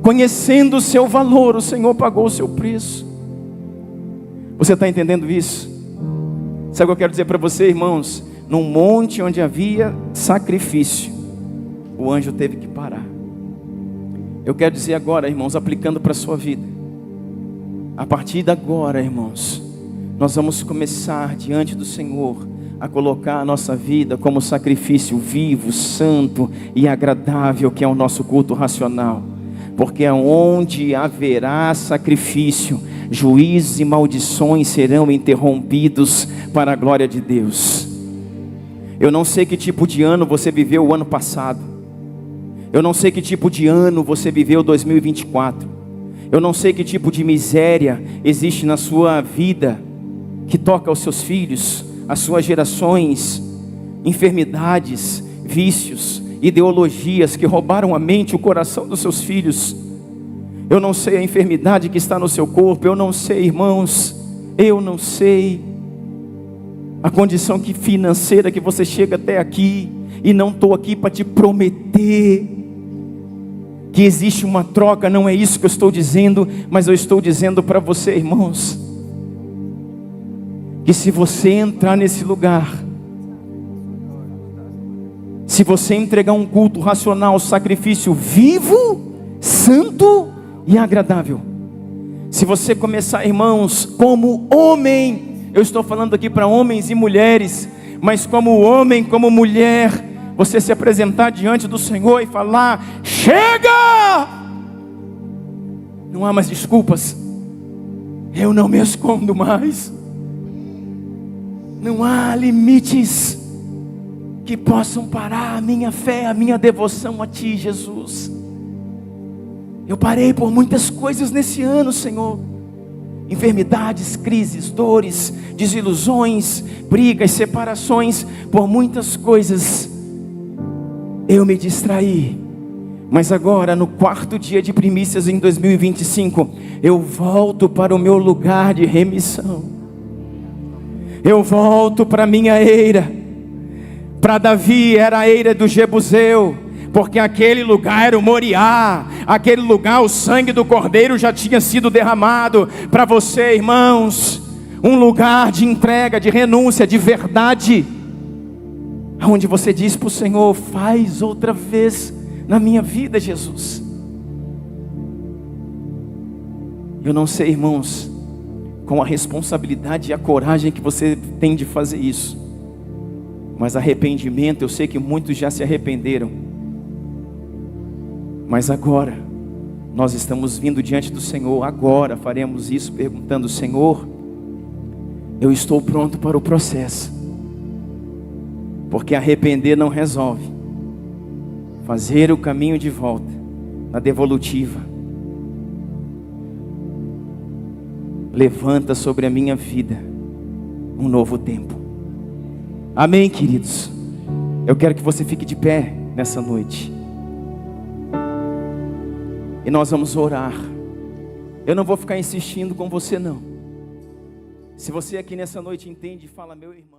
Conhecendo o seu valor, o Senhor pagou o seu preço. Você está entendendo isso? Sabe o que eu quero dizer para você, irmãos? Num monte onde havia sacrifício, o anjo teve que parar. Eu quero dizer agora, irmãos, aplicando para a sua vida. A partir de agora, irmãos, nós vamos começar diante do Senhor a colocar a nossa vida como sacrifício vivo, santo e agradável, que é o nosso culto racional. Porque onde haverá sacrifício, juízos e maldições serão interrompidos para a glória de Deus. Eu não sei que tipo de ano você viveu o ano passado. Eu não sei que tipo de ano você viveu 2024. Eu não sei que tipo de miséria existe na sua vida, que toca aos seus filhos, às suas gerações, enfermidades, vícios, ideologias que roubaram a mente e o coração dos seus filhos. Eu não sei a enfermidade que está no seu corpo. Eu não sei, irmãos, eu não sei a condição financeira que você chega até aqui. E não estou aqui para te prometer que existe uma troca, não é isso que eu estou dizendo, mas eu estou dizendo para você, irmãos, que se você entrar nesse lugar, se você entregar um culto racional, sacrifício vivo, santo e agradável, se você começar, irmãos, como homem, eu estou falando aqui para homens e mulheres, mas como homem, como mulher, você se apresentar diante do Senhor e falar: chega! Não há mais desculpas. Eu não me escondo mais. Não há limites que possam parar a minha fé, a minha devoção a Ti, Jesus. Eu parei por muitas coisas nesse ano, Senhor. Enfermidades, crises, dores, desilusões, brigas, separações. Por muitas coisas eu me distraí. Mas agora, no 4º dia de primícias em 2025, eu volto para o meu lugar de remissão. Eu volto para a minha eira. Para Davi era a eira do Jebuseu, porque aquele lugar era o Moriá. Aquele lugar, o sangue do Cordeiro já tinha sido derramado. Para você, irmãos, um lugar de entrega, de renúncia, de verdade, onde você diz para o Senhor: faz outra vez na minha vida, Jesus. Eu não sei, irmãos, com a responsabilidade e a coragem que você tem de fazer isso, mas arrependimento, eu sei que muitos já se arrependeram. Mas agora, nós estamos vindo diante do Senhor. Agora faremos isso perguntando: Senhor, eu estou pronto para o processo. Porque arrepender não resolve. Fazer o caminho de volta, na devolutiva, levanta sobre a minha vida um novo tempo. Amém, queridos? Eu quero que você fique de pé nessa noite. E nós vamos orar. Eu não vou ficar insistindo com você, não. Se você aqui nessa noite entende, fala: meu irmão.